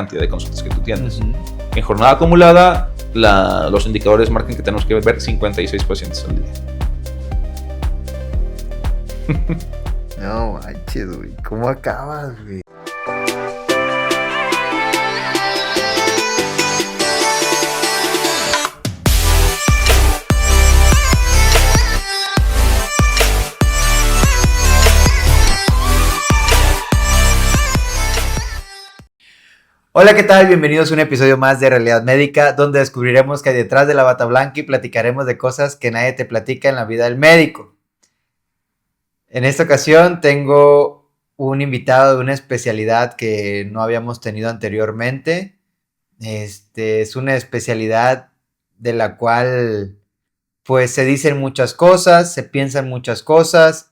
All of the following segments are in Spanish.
cantidad de consultas que tú tienes. Ujú. En jornada acumulada, los indicadores marcan que tenemos que ver 56 pacientes al día. No manches, güey. ¿Cómo acabas, güey? Hola, ¿qué tal? Bienvenidos a un episodio más de Realidad Médica, donde descubriremos que hay detrás de la bata blanca y platicaremos de cosas que nadie te platica en la vida del médico. En esta ocasión tengo un invitado de una especialidad que no habíamos tenido anteriormente. Es una especialidad de la cual pues se dicen muchas cosas, se piensan muchas cosas,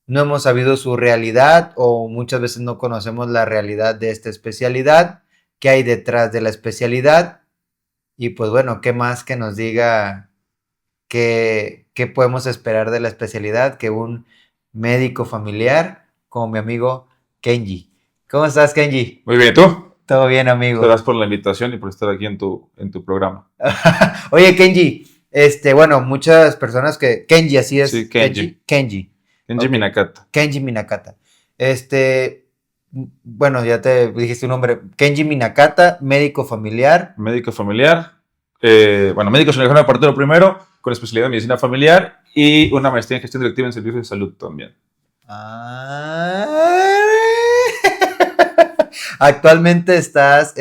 no hemos sabido su realidad o muchas veces no conocemos la realidad de esta especialidad, qué hay detrás de la especialidad y pues bueno, qué más que nos diga qué podemos esperar de la especialidad que un médico familiar como mi amigo Kenji. ¿Cómo estás, Kenji? Muy bien, ¿tú? Todo bien, amigo. Gracias por la invitación y por estar aquí en tu programa. Oye, Kenji, bueno, muchas personas que... Kenji, así es. Sí, Kenji. Kenji. Kenji Ok. Minakata. Kenji Minakata. Bueno, ya te dijiste un nombre. Kenji Minakata, médico familiar. Médico familiar. Médico cirujano partero primero, con especialidad en medicina familiar y una maestría en gestión directiva en servicios de salud también. Actualmente estás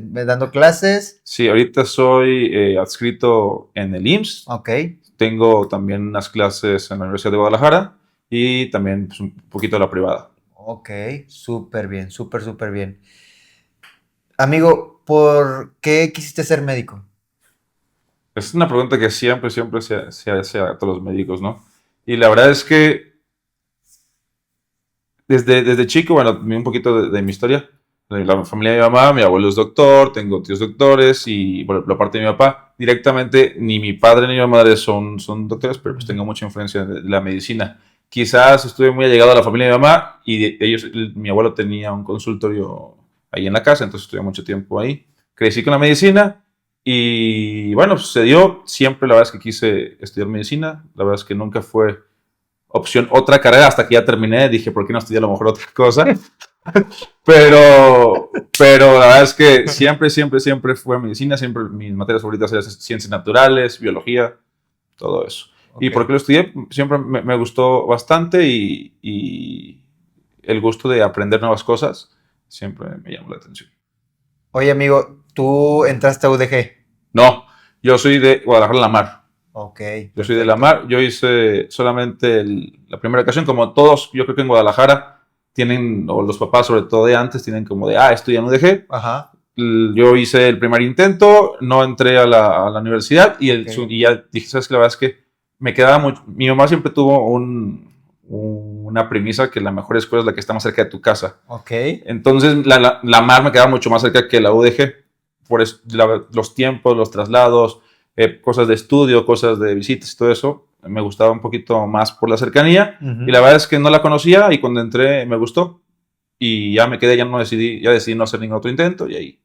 dando clases. Sí, ahorita soy adscrito en el IMSS. Ok. Tengo también unas clases en la Universidad de Guadalajara y también pues, un poquito de la privada. Ok, súper bien, súper bien. Amigo, ¿por qué quisiste ser médico? Es una pregunta que siempre se hace a todos los médicos, ¿no? Y la verdad es que desde chico, bueno, un poquito de mi historia. La familia de mi mamá, mi abuelo es doctor, tengo tíos doctores y, bueno, la parte de mi papá, directamente ni mi padre ni mi madre son doctores, pero pues tengo mucha influencia de la medicina. Quizás estuve muy allegado a la familia de mi mamá y mi abuelo tenía un consultorio ahí en la casa, entonces estuve mucho tiempo ahí. Crecí con la medicina y, bueno, sucedió. Siempre la verdad es que quise estudiar medicina, la verdad es que nunca fue opción otra carrera hasta que ya terminé. Dije, ¿por qué no estudié a lo mejor otra cosa? Pero la verdad es que siempre fue medicina, siempre mis materias favoritas eran ciencias naturales, biología, todo eso. Okay. ¿Y por qué lo estudié? Siempre me gustó bastante y el gusto de aprender nuevas cosas siempre me llamó la atención. Oye, amigo, ¿tú entraste a UDG? No, yo soy de Guadalajara, La Mar. Ok. Yo soy de La Mar, yo hice solamente la primera ocasión, como todos, yo creo que en Guadalajara tienen, o los papás sobre todo de antes, tienen como de, estudian UDG. Ajá. Yo hice el primer intento, no entré a la universidad y ya dije, ¿sabes qué? La verdad es que me quedaba mucho. Mi mamá siempre tuvo una premisa que la mejor escuela es la que está más cerca de tu casa. Ok. Entonces la Mar me quedaba mucho más cerca que la UDG, por eso, los tiempos, los traslados, cosas de estudio, cosas de visitas y todo eso. Me gustaba un poquito más por la cercanía. Uh-huh. Y la verdad es que no la conocía y cuando entré me gustó y ya me quedé, decidí no hacer ningún otro intento y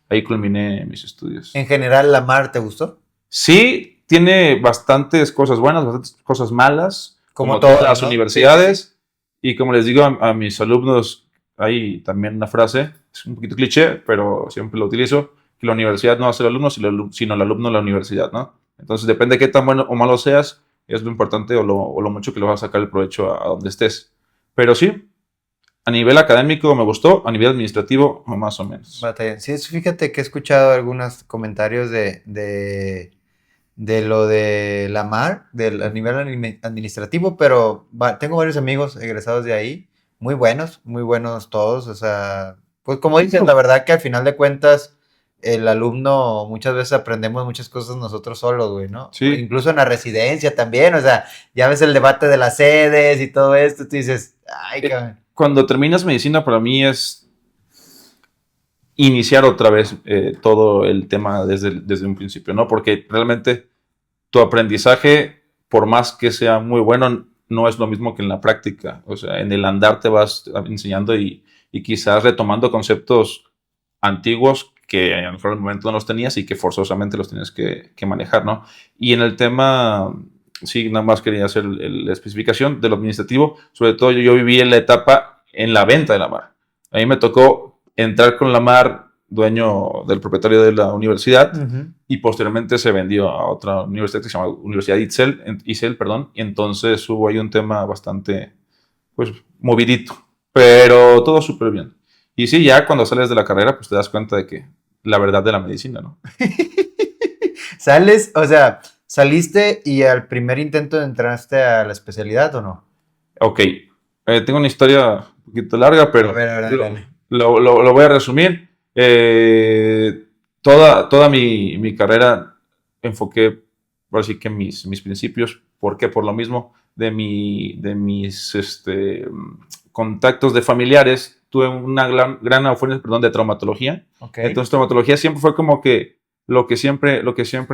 ahí culminé mis estudios. ¿En general la Mar te gustó? Sí, tiene bastantes cosas buenas, bastantes cosas malas, como todas las ¿no? universidades. Sí. Y como les digo a mis alumnos, hay también una frase, es un poquito cliché, pero siempre lo utilizo, que la universidad no hace el alumno, sino el alumno la universidad, ¿no? Entonces depende de qué tan bueno o malo seas, es lo importante o lo mucho que le vas a sacar el provecho a donde estés. Pero sí, a nivel académico me gustó, a nivel administrativo más o menos. Sí, fíjate que he escuchado algunos comentarios de lo de la Mar, a nivel administrativo, pero tengo varios amigos egresados de ahí, muy buenos todos, o sea, pues como dicen, la verdad que al final de cuentas el alumno muchas veces aprendemos muchas cosas nosotros solos, güey, ¿no? Sí. Incluso en la residencia también, o sea, ya ves el debate de las sedes y todo esto, tú dices, ay, cabrón. Cuando terminas medicina para mí es iniciar otra vez todo el tema desde un principio, ¿no? Porque realmente tu aprendizaje, por más que sea muy bueno, no es lo mismo que en la práctica. O sea, en el andar te vas enseñando y quizás retomando conceptos antiguos que a lo mejor en el momento no los tenías y que forzosamente los tienes que manejar, ¿no? Y en el tema, sí, nada más quería hacer la especificación de lo administrativo. Sobre todo yo viví en la etapa en la venta de la mar. A mí me tocó entrar con la mar, dueño del propietario de la universidad, y posteriormente se vendió a otra universidad que se llama Universidad ISEL, perdón, y entonces hubo ahí un tema bastante, pues, movidito, pero todo súper bien. Y sí, ya cuando sales de la carrera, pues te das cuenta de que la verdad de la medicina, ¿no? ¿Sales? O sea, ¿saliste y al primer intento entraste a la especialidad o no? Ok, tengo una historia un poquito larga, A pero ver, dale. lo voy a resumir. Toda mi carrera enfoqué, por así que mis principios. ¿Por qué? Por lo mismo de mis contactos de familiares. Tuve una gran oferta, perdón, de traumatología. Ok. Entonces, traumatología siempre fue como que lo que siempre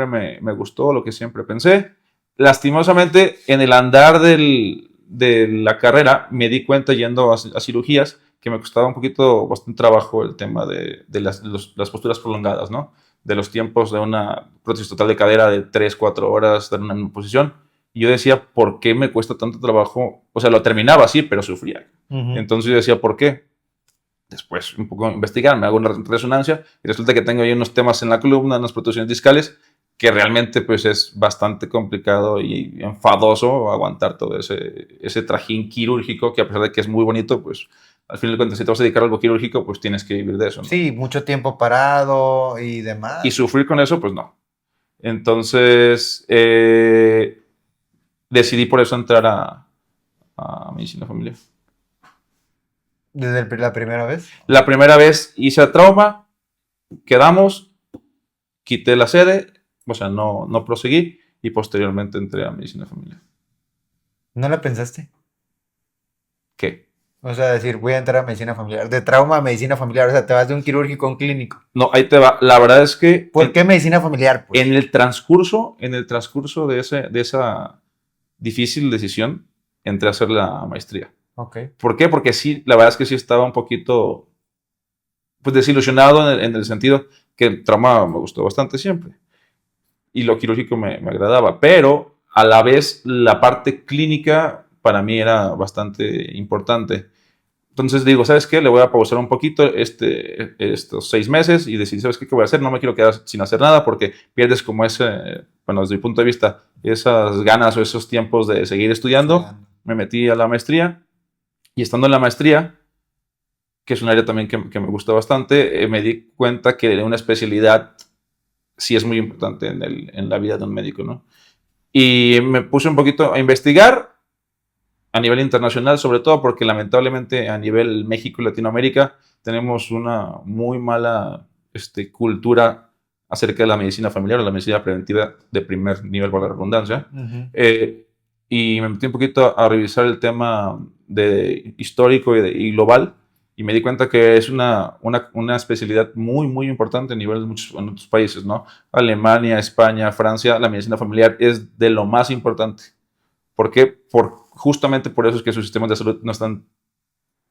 me gustó, lo que siempre pensé. Lastimosamente, en el andar de la carrera, me di cuenta yendo a cirugías que me costaba un poquito, bastante trabajo el tema de las posturas prolongadas, ¿no? De los tiempos de una prótesis total de cadera de 3, 4 horas en una posición. Y yo decía, ¿por qué me cuesta tanto trabajo? O sea, lo terminaba así, pero sufría. Entonces yo decía, ¿por qué? Después un poco investigar, me hago una resonancia y resulta que tengo ahí unos temas en la columna, unas protrusiones discales, que realmente pues es bastante complicado y enfadoso aguantar todo ese trajín quirúrgico, que a pesar de que es muy bonito, pues al final de cuentas si te vas a dedicar a algo quirúrgico, pues tienes que vivir de eso, ¿no? Sí, mucho tiempo parado y demás. Y sufrir con eso, pues no. Entonces decidí por eso entrar a medicina familiar. ¿Desde la primera vez? La primera vez hice a trauma, quedamos, quité la sede, o sea, no proseguí y posteriormente entré a medicina familiar. ¿No la pensaste? ¿Qué? O sea, decir, voy a entrar a medicina familiar. De trauma a medicina familiar. O sea, te vas de un quirúrgico a un clínico. No, ahí te va. La verdad es que ¿Por qué medicina familiar? Pues? en el transcurso de esa difícil decisión, entré a hacer la maestría. Ok. ¿Por qué? Porque sí, la verdad es que sí estaba un poquito pues desilusionado en el sentido que el trauma me gustó bastante siempre y lo quirúrgico me agradaba, pero a la vez la parte clínica para mí era bastante importante. Entonces digo, ¿sabes qué? Le voy a pausar un poquito estos 6 meses y decir, ¿sabes qué? ¿Qué voy a hacer? No me quiero quedar sin hacer nada porque pierdes como bueno, desde mi punto de vista, esas ganas o esos tiempos de seguir estudiando. Me metí a la maestría y estando en la maestría, que es un área también que me gusta bastante, me di cuenta que una especialidad sí es muy importante en la vida de un médico, ¿no? Y me puse un poquito a investigar a nivel internacional, sobre todo porque lamentablemente a nivel México y Latinoamérica tenemos una muy mala cultura acerca de la medicina familiar o la medicina preventiva de primer nivel, por la redundancia. Y me metí un poquito a revisar el tema histórico y global y me di cuenta que es una especialidad muy, muy importante a nivel de muchos otros países, ¿no? Alemania, España, Francia, la medicina familiar es de lo más importante. ¿Por qué? Justamente por eso es que sus sistemas de salud no están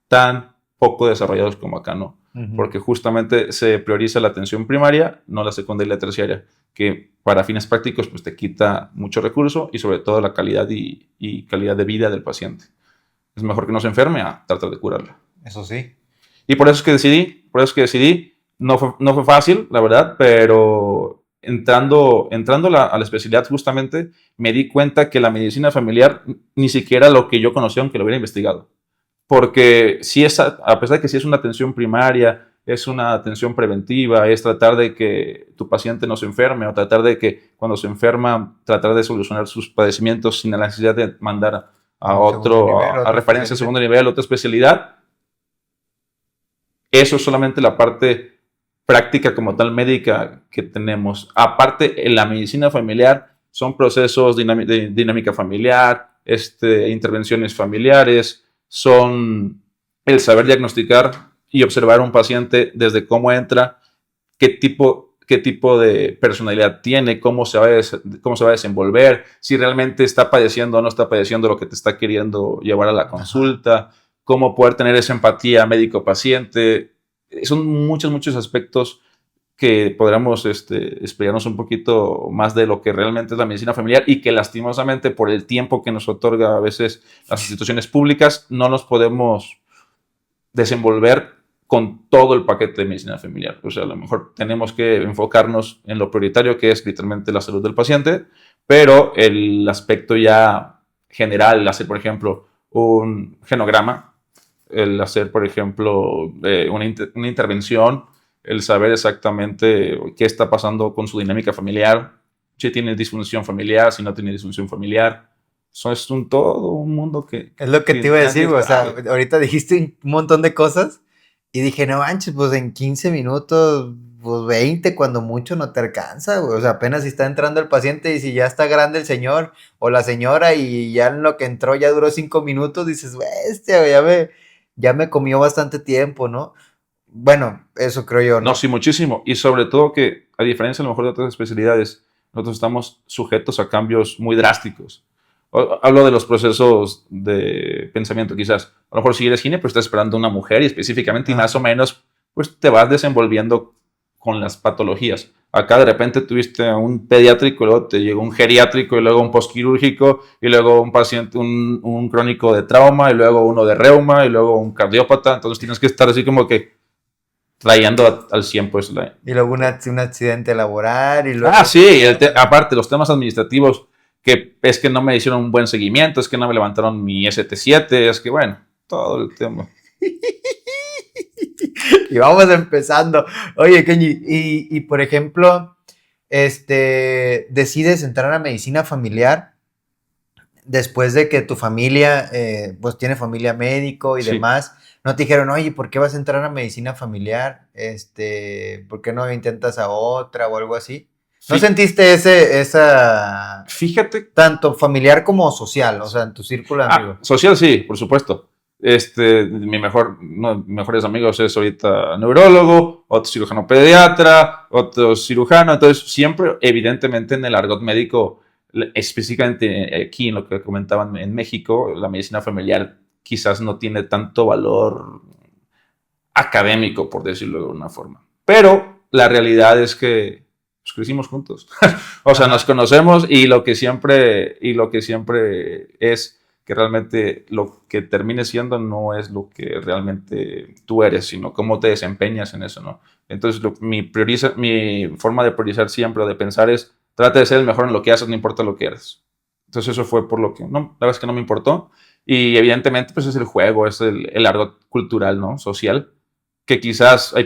tan poco desarrollados como acá, ¿no? Porque justamente se prioriza la atención primaria, no la secundaria y la terciaria, que para fines prácticos pues te quita mucho recurso y sobre todo la calidad y calidad de vida del paciente. Es mejor que no se enferme a tratar de curarla. Eso sí. Y por eso es que decidí, no fue fácil, la verdad, pero entrando a la especialidad justamente, me di cuenta que la medicina familiar ni siquiera lo que yo conocía, aunque lo hubiera investigado. Porque si es, a pesar de que si es una atención primaria, es una atención preventiva, es tratar de que tu paciente no se enferme o tratar de que cuando se enferma, tratar de solucionar sus padecimientos sin la necesidad de mandar a referencia a segundo nivel, otra especialidad. Eso es solamente la parte práctica como tal médica que tenemos. Aparte, en la medicina familiar son procesos de dinámica familiar, intervenciones familiares, son el saber diagnosticar y observar a un paciente desde cómo entra, qué tipo de personalidad tiene, cómo se va a desenvolver, si realmente está padeciendo o no está padeciendo lo que te está queriendo llevar a la consulta. Cómo poder tener esa empatía médico-paciente. son muchos aspectos que podríamos explayarnos un poquito más de lo que realmente es la medicina familiar y que lastimosamente por el tiempo que nos otorga a veces las instituciones públicas no nos podemos desenvolver con todo el paquete de medicina familiar. O sea, a lo mejor tenemos que enfocarnos en lo prioritario, que es literalmente la salud del paciente, pero el aspecto ya general, el hacer, por ejemplo, un genograma, el hacer, por ejemplo, una intervención, el saber exactamente qué está pasando con su dinámica familiar, si tiene disfunción familiar, si no tiene disfunción familiar. Eso es todo un mundo que... Es lo que te iba a decir, güey. O sea, ahorita dijiste un montón de cosas y dije, no manches, pues en 15 minutos, pues 20, cuando mucho no te alcanza, güey. O sea, apenas si está entrando el paciente y si ya está grande el señor o la señora y ya en lo que entró ya duró 5 minutos, dices, bestia, güey, ya me comió bastante tiempo, ¿no? Bueno, eso creo yo, ¿no? No, sí, muchísimo. Y sobre todo que, a diferencia a lo mejor de otras especialidades, nosotros estamos sujetos a cambios muy drásticos. Hablo de los procesos de pensamiento, quizás. A lo mejor si eres gine, pues estás esperando a una mujer y específicamente y más o menos, pues te vas desenvolviendo con las patologías. Acá de repente tuviste un pediátrico, luego te llegó un geriátrico y luego un postquirúrgico y luego un paciente, un crónico de trauma y luego uno de reuma y luego un cardiópata. Entonces tienes que estar así como que trayendo al 100 pues y luego un accidente laboral y luego... sí, aparte los temas administrativos que es que no me hicieron un buen seguimiento, es que no me levantaron mi ST7, es que bueno, todo el tema. Y vamos empezando. Oye, Kenji, y por ejemplo, decides entrar a medicina familiar después de que tu familia, pues tiene familia médico y Sí. demás. No te dijeron, oye, ¿por qué vas a entrar a medicina familiar? ¿Por qué no intentas a otra o algo así? ¿No sentiste esa... Fíjate. Tanto familiar como social, o sea, en tu círculo de amigos? Social sí, por supuesto. Mejores amigos es ahorita neurólogo, otro cirujano pediatra, otro cirujano. Entonces, siempre, evidentemente, en el argot médico, específicamente aquí en lo que comentaban en México, la medicina familiar quizás no tiene tanto valor académico, por decirlo de alguna forma. Pero la realidad es que pues, crecimos juntos. O sea, nos conocemos y lo que siempre es que realmente lo que termine siendo no es lo que realmente tú eres, sino cómo te desempeñas en eso, ¿no? Entonces, mi forma de priorizar siempre o de pensar es, trata de ser el mejor en lo que haces, no importa lo que eres. Entonces, eso fue por lo que, no, la verdad es que no me importó. Y evidentemente, pues es el juego, es el argot cultural, ¿no? Social, que quizás hay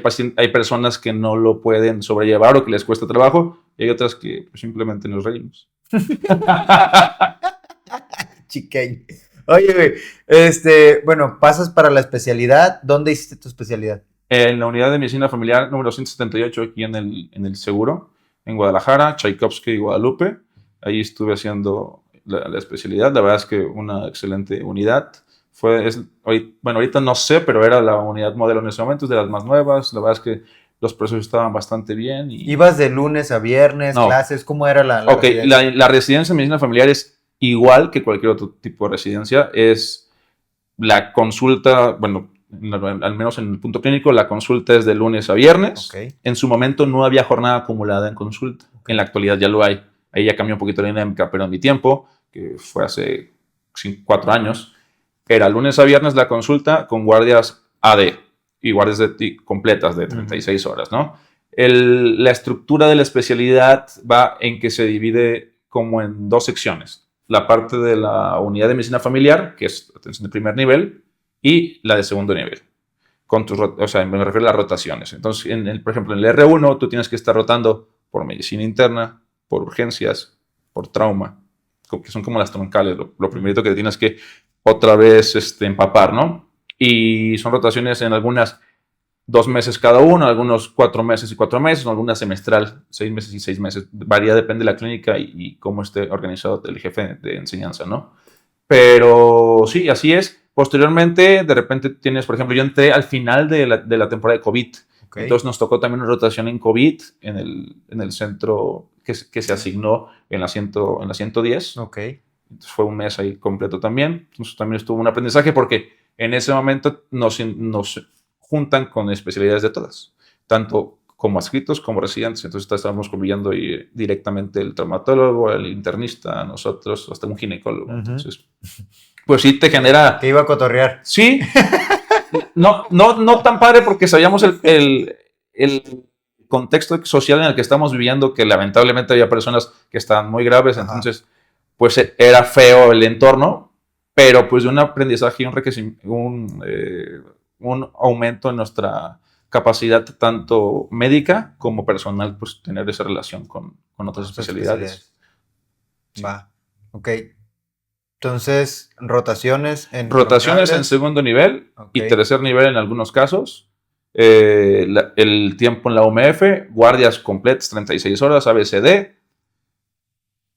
personas que no lo pueden sobrellevar o que les cuesta trabajo, y hay otras que pues, simplemente nos reímos. Chiqueño. Oye, güey, bueno, pasas para la especialidad. ¿Dónde hiciste tu especialidad? En la unidad de medicina familiar número 178, aquí en el Seguro, en Guadalajara, Tchaikovsky y Guadalupe. Ahí estuve haciendo la especialidad. La verdad es que una excelente unidad. Ahorita no sé, pero era la unidad modelo en ese momento, es de las más nuevas. La verdad es que los precios estaban bastante bien. ¿Ibas de lunes a viernes, clases? ¿Cómo era la residencia? La residencia en medicina familiar es igual que cualquier otro tipo de residencia. Es la consulta, bueno, al menos en el punto clínico, la consulta es de lunes a viernes. En su momento no había jornada acumulada en consulta. En la actualidad ya lo hay. Ahí ya cambió un poquito la dinámica, pero en mi tiempo, que fue hace 4 años, era lunes a viernes la consulta con guardias AD y guardias completas de 36 horas, ¿no? La estructura de la especialidad va en que se divide como en 2 secciones. La parte de la unidad de medicina familiar, que es atención de primer nivel, y la de segundo nivel. O sea, me refiero a las rotaciones. Entonces, por ejemplo, en el R1 tú tienes que estar rotando por medicina interna, por urgencias, por trauma, que son como las troncales, lo primerito que tienes que otra vez empapar, ¿no? Y son rotaciones en algunas 2 meses cada uno, algunos 4 meses y 4 meses, algunas semestral, 6 meses y 6 meses. Varía, depende de la clínica y cómo esté organizado el jefe de enseñanza, ¿no? Pero sí, así es. Posteriormente, de repente tienes, por ejemplo, yo entré al final de la temporada de COVID. Entonces nos tocó también una rotación en COVID en el centro que se asignó en la 110. Entonces fue un mes ahí completo también. Entonces también estuvo un aprendizaje porque en ese momento nos juntan con especialidades de todas, tanto como adscritos como residentes. Entonces estábamos cubriendo directamente el traumatólogo, el internista, nosotros, hasta un ginecólogo. Entonces, pues sí te genera... Que iba a cotorrear. Sí. No tan padre porque sabíamos el contexto social en el que estamos viviendo, que lamentablemente había personas que estaban muy graves. Ajá. Entonces, pues era feo el entorno, pero pues de un aprendizaje y un aumento en nuestra capacidad tanto médica como personal, pues tener esa relación con otras especialidades. Sí. Va, ok. Entonces, rotaciones en segundo nivel, okay, y tercer nivel en algunos casos. El tiempo en la UMF, guardias completas, 36 horas, ABCD.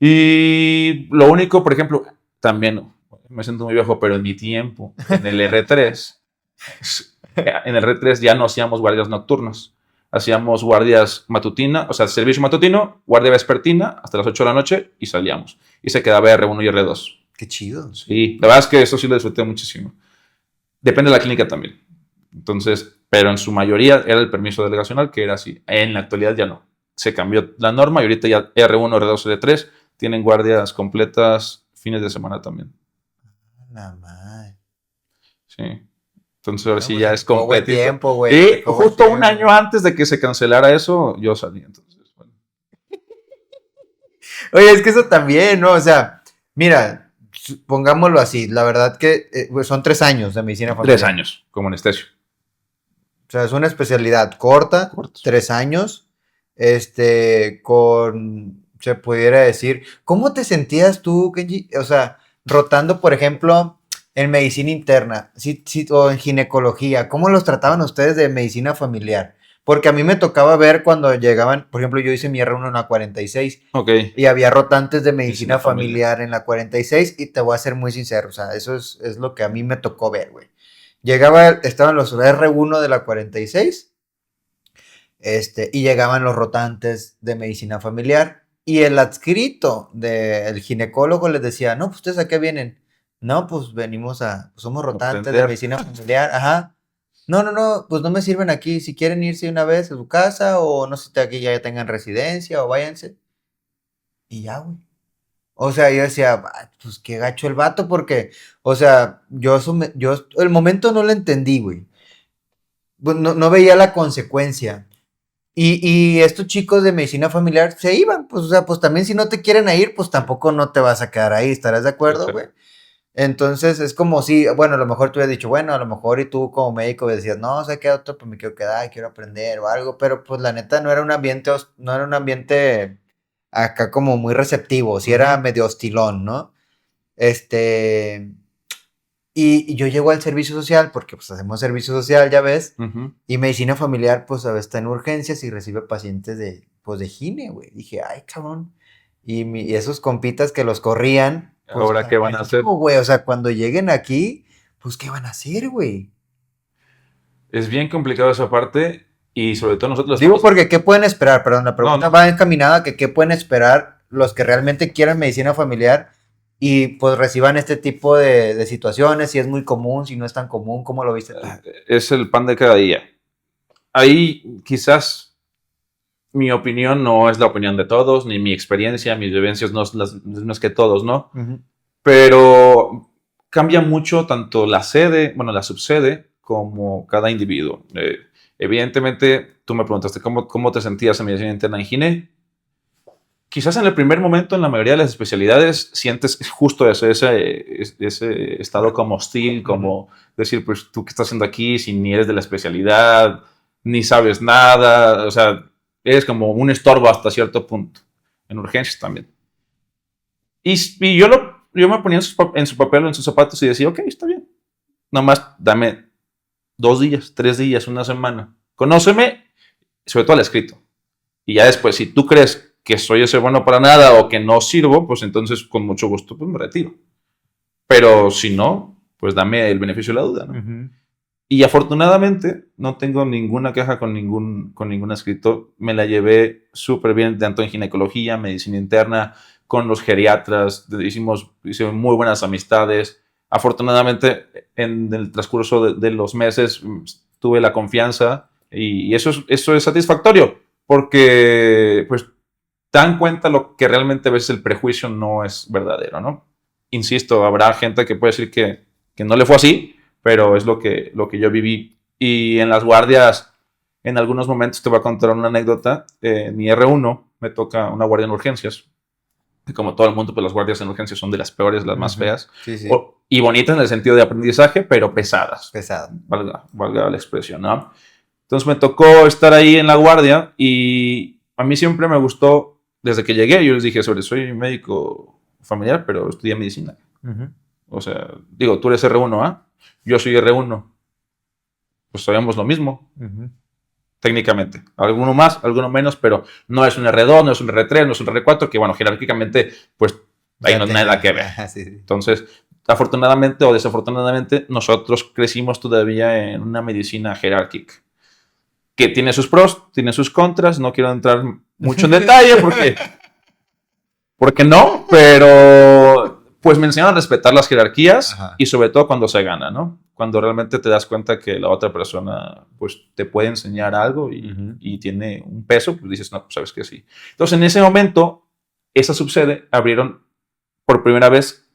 Y lo único, por ejemplo, también me siento muy viejo, pero en mi tiempo, en el R3, en el R3 ya no hacíamos guardias nocturnas. Hacíamos guardias matutinas, o sea, servicio matutino, guardia vespertina hasta las 8 de la noche y salíamos. Y se quedaba R1 y R2. Qué chido. Sí, la verdad es que eso sí lo disfruté muchísimo. Depende de la clínica también. Entonces, pero en su mayoría era el permiso delegacional, que era así. En la actualidad ya no. Se cambió la norma y ahorita ya R1, R2, R3 tienen guardias completas fines de semana también. La madre. Sí. Entonces ahora sí ya es completito. Tiempo, güey. Y justo un año antes de que se cancelara eso, yo salí. Entonces, bueno. Oye, es que eso también, ¿no? O sea, mira, pongámoslo así, la verdad que son 3 años de medicina familiar. 3 años, como anestesio. O sea, es una especialidad corta, 3 años, se pudiera decir, ¿cómo te sentías tú, Kenji? O sea, rotando, por ejemplo, en medicina interna, o en ginecología, ¿cómo los trataban ustedes de medicina familiar? Porque a mí me tocaba ver cuando llegaban, por ejemplo, yo hice mi R1 en la 46. Okay. Y había rotantes de medicina familiar en la 46 y te voy a ser muy sincero, o sea, eso es lo que a mí me tocó ver, güey. Estaban los R1 de la 46, y llegaban los rotantes de medicina familiar y el adscrito del ginecólogo les decía, no, pues ustedes a qué vienen. No, pues venimos pues somos rotantes de medicina familiar, ajá. No, pues no me sirven aquí. Si quieren irse una vez a su casa o no sé si aquí ya tengan residencia o váyanse. Y ya, güey. O sea, yo decía, pues qué gacho el vato porque, o sea, yo el momento no lo entendí, güey. No veía la consecuencia. Y estos chicos de medicina familiar se iban, pues, o sea, pues también si no te quieren ir, pues tampoco no te vas a quedar ahí, ¿estarás de acuerdo, güey? Entonces es como si, bueno, a lo mejor tú hubieras dicho, bueno, a lo mejor y tú como médico decías, no, o sea, queda otro, pues me quiero quedar, quiero aprender o algo, pero pues la neta no era un ambiente acá como muy receptivo, sí era medio hostilón, ¿no? Y yo llego al servicio social, porque pues hacemos servicio social, ya ves, y medicina familiar, pues a veces está en urgencias y recibe pacientes de gine, güey. Dije, ay, cabrón. Y esos compitas que los corrían. Pues, ¿ahora qué van a hacer? Güey, o sea, cuando lleguen aquí, pues, ¿qué van a hacer, güey? Es bien complicado esa parte y sobre todo nosotros... Digo porque, ¿qué pueden esperar? Perdón, la pregunta va encaminada a que ¿qué pueden esperar los que realmente quieran medicina familiar y pues reciban este tipo de situaciones? Si es muy común, si no es tan común, ¿cómo lo viste tú? Es el pan de cada día. Ahí quizás mi opinión no es la opinión de todos, ni mi experiencia, mis vivencias no son las mismas que todos, ¿no? Pero cambia mucho tanto la subsede, como cada individuo. Evidentemente, tú me preguntaste cómo te sentías en medicina interna en gine. Quizás en el primer momento, en la mayoría de las especialidades, sientes justo ese estado como hostil, como decir, pues, ¿tú qué estás haciendo aquí si ni eres de la especialidad, ni sabes nada? O sea, eres como un estorbo hasta cierto punto. En urgencias también. Y yo me ponía en su papel o en sus zapatos y decía, ok, está bien. Nomás dame 2 días, 3 días, una semana. Conóceme, sobre todo al escrito. Y ya después, si tú crees que soy ese bueno para nada o que no sirvo, pues entonces con mucho gusto pues me retiro. Pero si no, pues dame el beneficio de la duda, ¿no? Y afortunadamente no tengo ninguna queja con ningún escrito. Me la llevé súper bien, tanto en ginecología, medicina interna, con los geriatras. Hice muy buenas amistades. Afortunadamente, en el transcurso de los meses, tuve la confianza y eso es satisfactorio porque pues dan cuenta lo que realmente a veces el prejuicio no es verdadero, ¿no? Insisto, habrá gente que puede decir que no le fue así, pero es lo que yo viví. Y en las guardias, en algunos momentos te voy a contar una anécdota. En mi R1 me toca una guardia en urgencias. Y como todo el mundo, pues las guardias en urgencias son de las peores, las más feas. Sí, sí. Y bonitas en el sentido de aprendizaje, pero pesadas. Pesado. Valga la expresión, ¿no? Entonces me tocó estar ahí en la guardia y a mí siempre me gustó, desde que llegué, yo les dije, soy médico familiar, pero estudié medicina. O sea, digo, tú eres R1, ¿ah? Yo soy R1. Pues sabemos lo mismo, técnicamente. Alguno más, alguno menos, pero no es un R2, no es un R3, no es un R4, que bueno, jerárquicamente, pues ahí no hay nada que ver. Sí. Entonces, afortunadamente o desafortunadamente, nosotros crecimos todavía en una medicina jerárquica, que tiene sus pros, tiene sus contras, no quiero entrar mucho en detalle porque no, pero pues me enseñaron a respetar las jerarquías. Ajá. Y sobre todo cuando se gana, ¿no? Cuando realmente te das cuenta que la otra persona pues te puede enseñar algo y tiene un peso, pues dices, no, pues sabes que sí. Entonces en ese momento, esa subsede abrieron por primera vez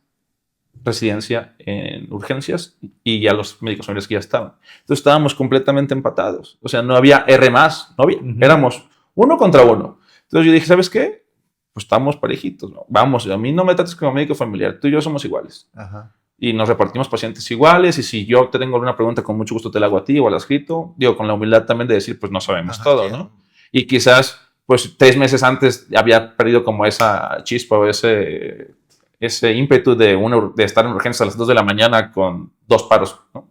residencia en urgencias y ya los médicos familiares que ya estaban. Entonces estábamos completamente empatados. O sea, no había R más, no había. Éramos 1 contra 1. Entonces yo dije, ¿sabes qué? Pues estamos parejitos, ¿no? Vamos, a mí no me trates como médico familiar, tú y yo somos iguales. Ajá. Y nos repartimos pacientes iguales, y si yo te tengo alguna pregunta, con mucho gusto te la hago a ti o al escrito. Digo, con la humildad también de decir, pues no sabemos todo, ¿no? Y quizás, pues 3 meses antes había perdido como esa chispa o ese ímpetu de estar en urgencias a las 2 de la mañana con 2 paros, ¿no?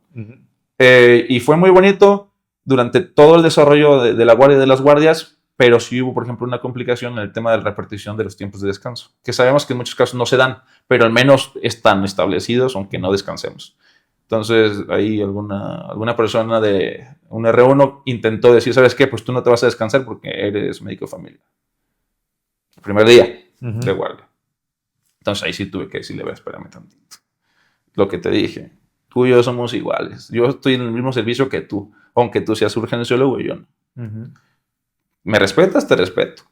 Y fue muy bonito durante todo el desarrollo de la guardia y de las guardias, pero sí hubo, por ejemplo, una complicación en el tema de la repartición de los tiempos de descanso, que sabemos que en muchos casos no se dan, pero al menos están establecidos, aunque no descansemos. Entonces, ahí alguna persona de un R1 intentó decir, ¿sabes qué? Pues tú no te vas a descansar porque eres médico de familia. El primer día de guardia. Entonces, ahí sí tuve que decirle, espérame tantito. Lo que te dije, tú y yo somos iguales. Yo estoy en el mismo servicio que tú, aunque tú seas urgenciólogo y yo no. ¿Me respetas? Te respeto.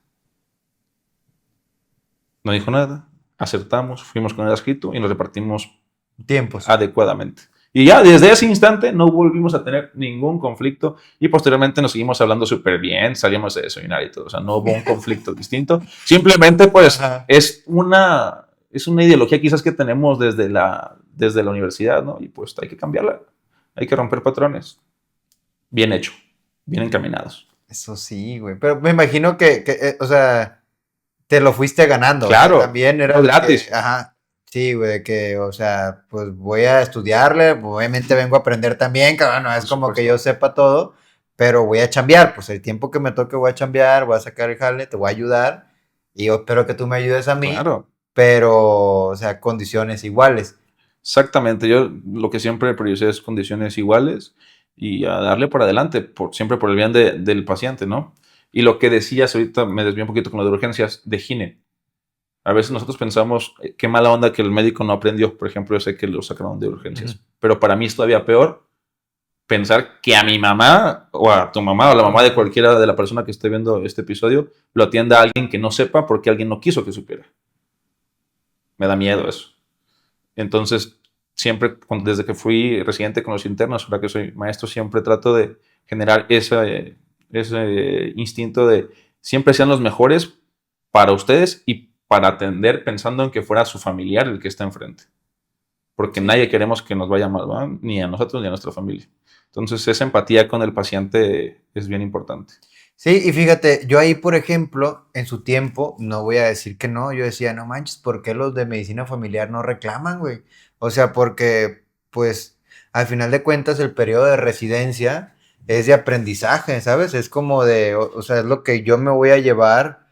No dijo nada. Acertamos, fuimos con el escrito y nos repartimos tiempos adecuadamente. Y ya desde ese instante no volvimos a tener ningún conflicto y posteriormente nos seguimos hablando súper bien, salimos de desayunar y todo. O sea, no hubo un conflicto distinto. Simplemente, pues, es una ideología quizás que tenemos desde la universidad, ¿no? Y pues hay que cambiarla. Hay que romper patrones. Bien hecho. Bien encaminados. Eso sí, güey. Pero me imagino que o sea, te lo fuiste ganando. Claro. O sea, también era gratis. Ajá. Sí, güey, que, o sea, pues voy a estudiarle, obviamente vengo a aprender también, cabrón, no es como que yo sepa todo, pero voy a chambear, pues el tiempo que me toque voy a chambear, voy a sacar el jale, te voy a ayudar, y yo espero que tú me ayudes a mí, claro. Pero, o sea, condiciones iguales. Exactamente, yo lo que siempre prioricé es condiciones iguales y a darle por adelante, siempre por el bien del paciente, ¿no? Y lo que decías ahorita, me desvié un poquito con lo de urgencias, de gine. A veces nosotros pensamos, qué mala onda que el médico no aprendió. Por ejemplo, yo sé que lo sacaron de urgencias. Pero para mí es todavía peor pensar que a mi mamá, o a tu mamá, o a la mamá de cualquiera de la persona que esté viendo este episodio, lo atienda a alguien que no sepa porque alguien no quiso que supiera. Me da miedo eso. Entonces, siempre, desde que fui residente con los internos, ahora que soy maestro, siempre trato de generar ese instinto de siempre sean los mejores para ustedes y para atender pensando en que fuera su familiar el que está enfrente. Porque nadie queremos que nos vaya mal, ¿no? Ni a nosotros ni a nuestra familia. Entonces, esa empatía con el paciente es bien importante. Sí, y fíjate, yo ahí, por ejemplo, en su tiempo, no voy a decir que no, yo decía, no manches, ¿por qué los de medicina familiar no reclaman, güey? O sea, porque, pues, al final de cuentas, el periodo de residencia es de aprendizaje, ¿sabes? Es como de, o sea, es lo que yo me voy a llevar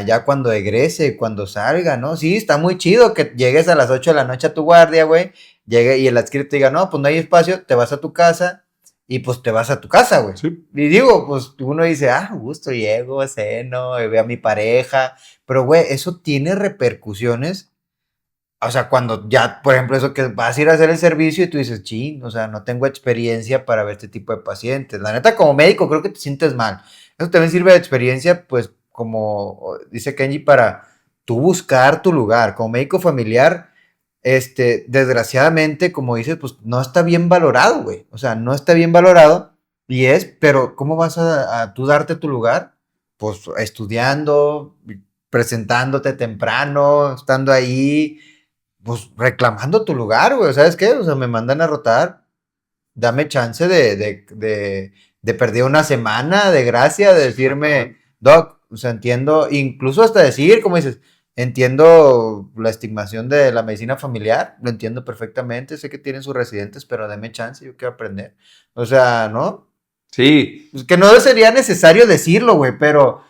ya cuando egrese, cuando salga, ¿no? Sí, está muy chido que llegues a las 8 de la noche a tu guardia, güey, llegue y el adscrito diga, no, pues no hay espacio, te vas a tu casa y pues te vas a tu casa, güey. Sí. Y digo, pues uno dice, gusto, llego, ceno, veo a mi pareja, pero güey, eso tiene repercusiones o sea, cuando ya, por ejemplo, eso que vas a ir a hacer el servicio y tú dices, chin, o sea, no tengo experiencia para ver este tipo de pacientes. La neta, como médico, creo que te sientes mal. Eso también sirve de experiencia, pues, como dice Kenji, para tú buscar tu lugar. Como médico familiar, desgraciadamente, como dices, pues, no está bien valorado, güey. O sea, no está bien valorado pero ¿cómo vas a tú darte tu lugar? Pues, estudiando, presentándote temprano, estando ahí pues reclamando tu lugar, güey, ¿sabes qué? O sea, me mandan a rotar, dame chance de perder una semana de gracia, de decirme, Doc, o sea, entiendo, incluso hasta decir, como dices, entiendo la estigmación de la medicina familiar, lo entiendo perfectamente, sé que tienen sus residentes, pero dame chance, yo quiero aprender. O sea, ¿no? Sí, Es que no sería necesario decirlo, güey, pero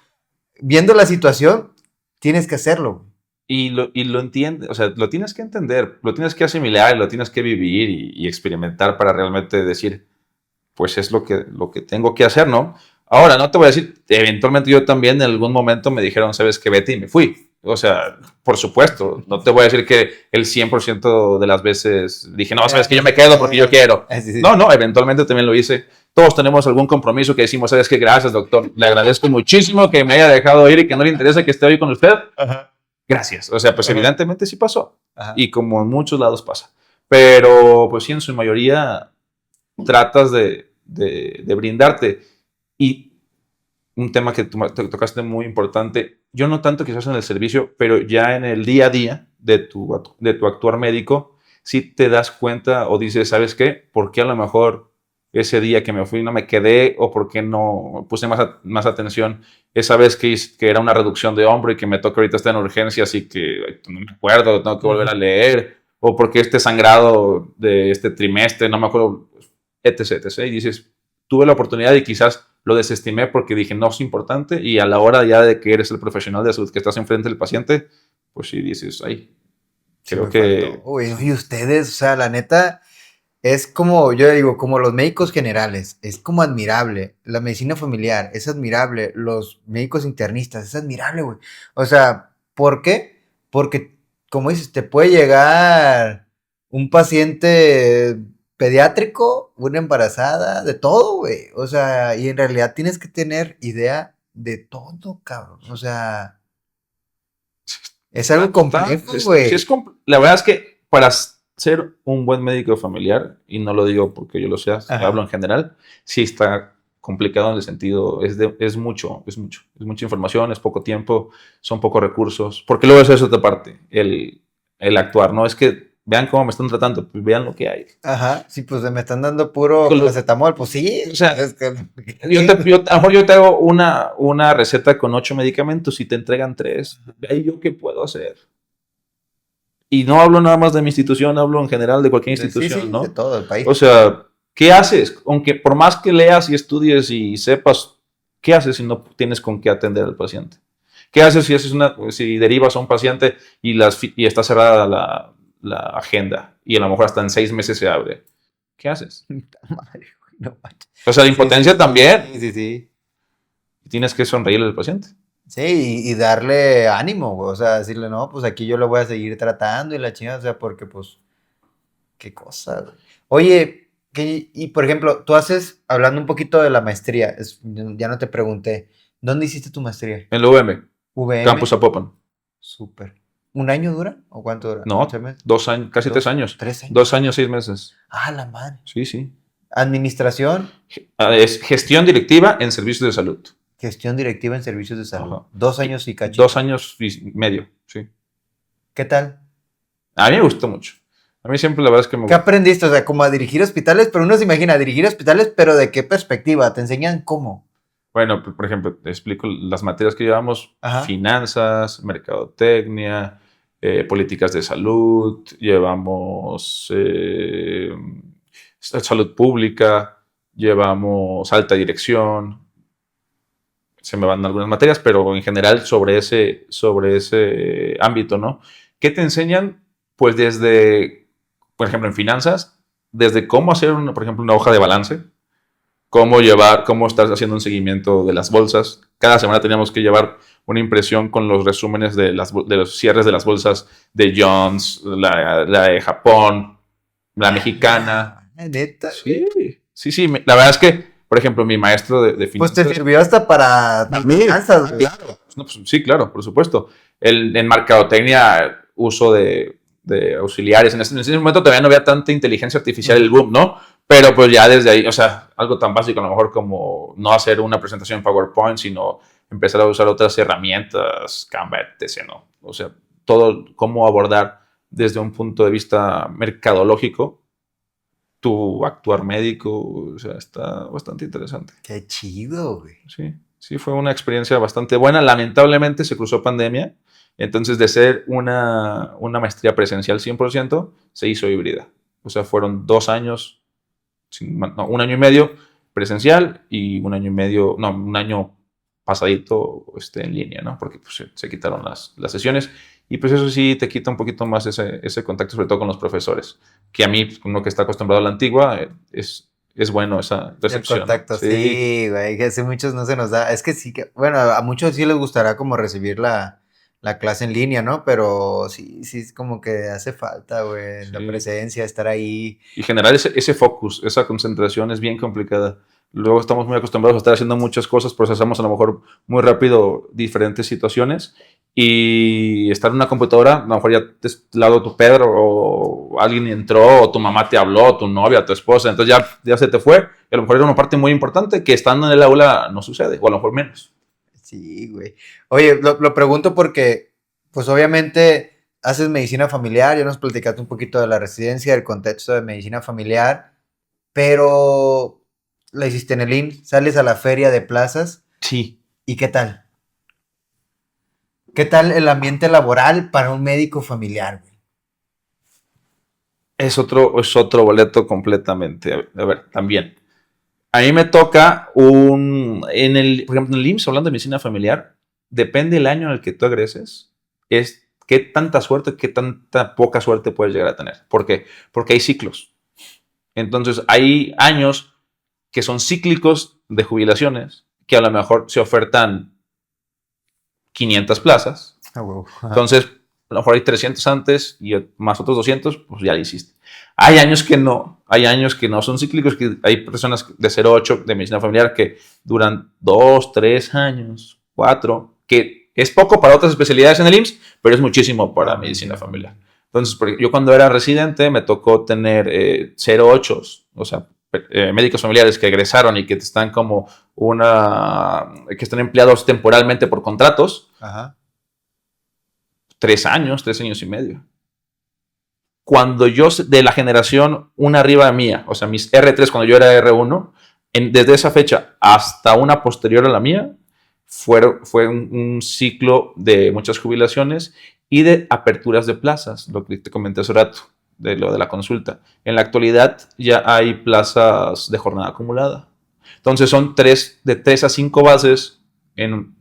viendo la situación, tienes que hacerlo, güey. y lo entiendes, o sea, lo tienes que entender, lo tienes que asimilar, lo tienes que vivir y experimentar para realmente decir, pues es lo que tengo que hacer, ¿no? Ahora, no te voy a decir, eventualmente yo también en algún momento me dijeron, sabes que vete y me fui. O sea, por supuesto, no te voy a decir que el 100% de las veces dije, no, sabes que yo me quedo porque yo quiero. Sí, sí. No, no, eventualmente también lo hice. Todos tenemos algún compromiso que decimos, sabes que gracias, doctor, le agradezco muchísimo que me haya dejado ir y que no le interesa que esté hoy con usted. Ajá. Gracias. O sea, pues Ajá. evidentemente sí pasó. Ajá. Y como en muchos lados pasa. Pero pues sí, en su mayoría tratas de brindarte. Y un tema que te tocaste muy importante, yo no tanto quizás en el servicio, pero ya en el día a día de tu actuar médico, sí te das cuenta o dices, ¿sabes qué? ¿Por qué a lo mejor ese día que me fui no me quedé o por qué no puse más atención esa vez que era una reducción de hombro y que me toca ahorita estar en urgencias y que no me acuerdo, tengo que volver a leer, o porque este sangrado de este trimestre, no me acuerdo, etc, etc. Y dices, tuve la oportunidad y quizás lo desestimé porque dije, no es importante, y a la hora ya de que eres el profesional de salud que estás enfrente del paciente, pues sí dices, ay, Sí creo me faltó, que... güey. Y ustedes, o sea, la neta, es como, yo digo, como los médicos generales, es como admirable. La medicina familiar es admirable. Los médicos internistas es admirable, güey. O sea, ¿por qué? Porque, como dices, te puede llegar un paciente pediátrico, una embarazada, de todo, güey. O sea, y en realidad tienes que tener idea de todo, cabrón. O sea, es algo complejo, güey. La verdad es que para ser un buen médico familiar, y no lo digo porque yo lo sea, hablo Ajá. en general, sí está complicado en el sentido, es mucha información, es poco tiempo, son pocos recursos, porque luego es otra parte, el actuar, no es que vean cómo me están tratando, pues vean lo que hay. Ajá, sí, pues me están dando puro Con lo- paracetamol, pues sí, o sea, es que... a lo mejor yo te hago una receta con 8 medicamentos y te entregan 3. ¿Ahí yo qué puedo hacer? Y no hablo nada más de mi institución, hablo en general de cualquier Sí, institución, sí, de ¿no? todo el país. O sea, ¿qué haces? Aunque por más que leas y estudies y sepas, ¿qué haces si no tienes con qué atender al paciente? ¿Qué haces si derivas a un paciente y está cerrada la agenda y a lo mejor hasta en 6 meses se abre? ¿Qué haces? Madre, güey, no manches. O sea, la Sí, impotencia también. sí, sí, sí. Tienes que sonreírle al paciente. Sí, y darle ánimo, güey, o sea, decirle, no, pues aquí yo lo voy a seguir tratando y la chingada, o sea, porque pues, qué cosa, güey. Oye, y por ejemplo, tú haces, hablando un poquito de la maestría, ya no te pregunté, ¿dónde hiciste tu maestría? En la UM, Campus VM, Zapopan. súper. ¿Un año dura? ¿O cuánto dura? No, ¿8 meses? 2 años, casi 3 años. 3 años. 2 años, 6 meses. Ah, la madre. Sí, sí. Administración, Es gestión directiva en servicios de salud. gestión directiva en servicios de salud. Ajá. 2 años y cachito. 2 años y medio, sí. ¿Qué tal? A mí me gustó mucho. A mí siempre la verdad es que me ¿Qué gustó. aprendiste? O sea, como a dirigir hospitales, pero uno se imagina dirigir hospitales, pero ¿de qué perspectiva? ¿Te enseñan cómo? Bueno, por ejemplo, te explico las materias que llevamos. Ajá. Finanzas, mercadotecnia, políticas de salud, llevamos salud pública, llevamos alta dirección. Se me van algunas materias, pero en general sobre ese ámbito, ¿no? ¿Qué te enseñan? Pues desde, por ejemplo, en finanzas, desde cómo hacer, por ejemplo, una hoja de balance, cómo estar haciendo un seguimiento de las bolsas. Cada semana teníamos que llevar una impresión con los resúmenes de los cierres de las bolsas de Jones, la de Japón, la mexicana. ¿Neta? Sí, sí. La verdad es que, por ejemplo, mi maestro de Pues finanzas... te sirvió hasta para finanzas, güey. Claro. No, pues, sí, claro, por supuesto. En mercadotecnia, uso de auxiliares. En ese momento todavía no había tanta inteligencia artificial, el boom, ¿no? Pero pues ya desde ahí, o sea, algo tan básico a lo mejor como no hacer una presentación en PowerPoint, sino empezar a usar otras herramientas, Canva, etc., ¿no? O sea, todo cómo abordar desde un punto de vista mercadológico tu actuar médico, o sea, está bastante interesante. Qué chido, güey. Sí, fue una experiencia bastante buena. Lamentablemente se cruzó pandemia, entonces de ser una maestría presencial 100%, se hizo híbrida. O sea, fueron 2 años, no, 1 año y medio presencial y 1 año y medio, no, 1 año pasadito en línea, ¿no? Porque pues, se quitaron las sesiones y pues eso sí te quita un poquito más ese contacto, sobre todo con los profesores, que a mí, pues, uno que está acostumbrado a la antigua, es bueno esa recepción. El contacto, sí, güey, que hace muchos no se nos da. Es que sí, que, bueno, a muchos sí les gustará como recibir la clase en línea, ¿no? Pero sí, es como que hace falta, güey, la presencia, estar ahí. Y generar ese focus, esa concentración es bien complicada. Luego estamos muy acostumbrados a estar haciendo muchas cosas, procesamos a lo mejor muy rápido diferentes situaciones y estar en una computadora, a lo mejor ya te lado tu Pedro o alguien entró o tu mamá te habló, tu novia, tu esposa, entonces ya se te fue y a lo mejor era una parte muy importante que estando en el aula no sucede, o a lo mejor menos. Sí, güey. Oye, lo pregunto porque, pues obviamente haces medicina familiar, ya nos platicaste un poquito de la residencia, del contexto de medicina familiar, pero la hiciste en el IMSS, sales a la feria de plazas. Sí. ¿Y qué tal? ¿Qué tal el ambiente laboral para un médico familiar, güey? Es otro boleto completamente. A ver, también. A mí me toca por ejemplo, en el IMSS, hablando de medicina familiar, depende del año en el que tú egreses, es qué tanta suerte, qué tanta poca suerte puedes llegar a tener. ¿Por qué? Porque hay ciclos. Entonces, hay años que son cíclicos de jubilaciones, que a lo mejor se ofertan 500 plazas. Entonces, a lo mejor hay 300 antes y más otros 200, pues ya lo hiciste. Hay años que no son cíclicos, que hay personas de 0-8 de medicina familiar que duran 2, 3 años, 4, que es poco para otras especialidades en el IMSS, pero es muchísimo para medicina familiar. Entonces, yo cuando era residente me tocó tener 0-8, o sea, médicos familiares que egresaron y que están que están empleados temporalmente por contratos. Ajá. 3 años y medio. Cuando yo, de la generación una arriba mía, o sea, mis R3 cuando yo era R1, desde esa fecha hasta una posterior a la mía, fue un ciclo de muchas jubilaciones y de aperturas de plazas, lo que te comenté hace rato, de lo de la consulta. En la actualidad ya hay plazas de jornada acumulada. Entonces son de 3 a 5 bases en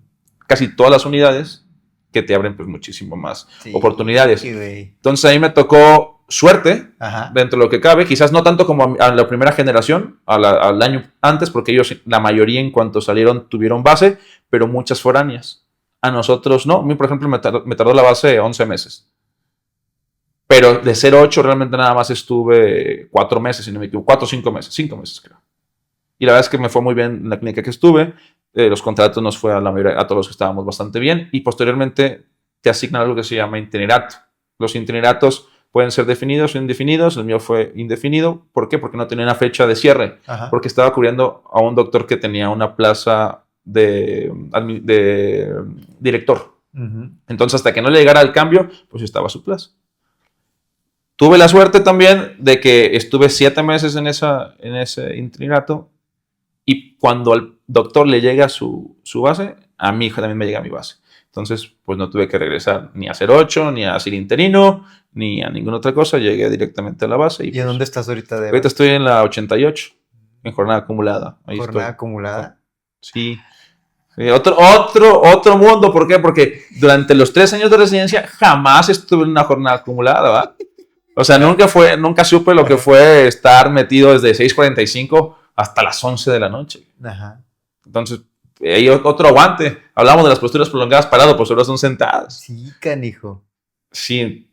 casi todas las unidades que te abren pues muchísimo más oportunidades. Sí, entonces ahí me tocó suerte. Ajá. Dentro de lo que cabe, quizás no tanto como a la primera generación, al año antes, porque ellos, la mayoría en cuanto salieron tuvieron base, pero muchas foráneas. A nosotros no. A mí, por ejemplo, me tardó la base 11 meses. Pero de 0-8 realmente nada más estuve 4 meses, si no me equivoco, 4 o 5 meses, 5 meses creo. Y la verdad es que me fue muy bien en la clínica que estuve. Los contratos nos fue a todos los que estábamos bastante bien. Y posteriormente te asignan algo que se llama itinerato. Los itineratos pueden ser definidos o indefinidos. El mío fue indefinido. ¿Por qué? Porque no tenía una fecha de cierre. Ajá. Porque estaba cubriendo a un doctor que tenía una plaza de director. Uh-huh. Entonces, hasta que no le llegara el cambio, pues estaba su plaza. Tuve la suerte también de que estuve 7 meses en ese itinerato. Y cuando al doctor le llega su base, a mi hija también me llega mi base. Entonces, pues no tuve que regresar ni a hacer 8, ni a hacer interino, ni a ninguna otra cosa. Llegué directamente a la base. ¿Y pues, en dónde estás ahorita? Ahorita estoy en la 88, en jornada acumulada. Ahí ¿jornada acumulada? Sí. Otro mundo. ¿Por qué? Porque durante los 3 años de residencia jamás estuve en una jornada acumulada, ¿verdad? O sea, nunca supe lo que fue estar metido desde 6:45 hasta las 11 de la noche. Ajá. Entonces, hay otro aguante. Hablamos de las posturas prolongadas parado, pues ahora son sentadas. Sí, canijo. Sí,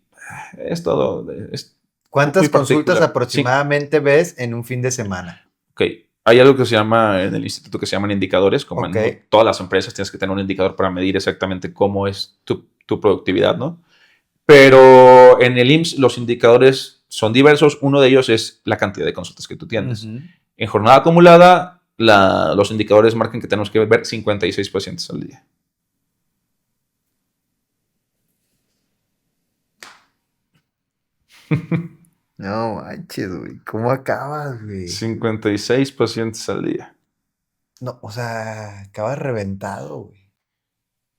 es todo. ¿Cuántas consultas particular. aproximadamente ves en un fin de semana? Ok, hay algo que se llama en el instituto que se llaman indicadores, como Ok. en todas las empresas tienes que tener un indicador para medir exactamente cómo es tu productividad, ¿no? Pero en el IMSS los indicadores son diversos. Uno de ellos es la cantidad de consultas que tú tienes. En jornada acumulada, los indicadores marcan que tenemos que ver 56 pacientes al día. No manches, güey. ¿Cómo acabas, güey? 56 pacientes al día. No, o sea, acabas reventado, güey.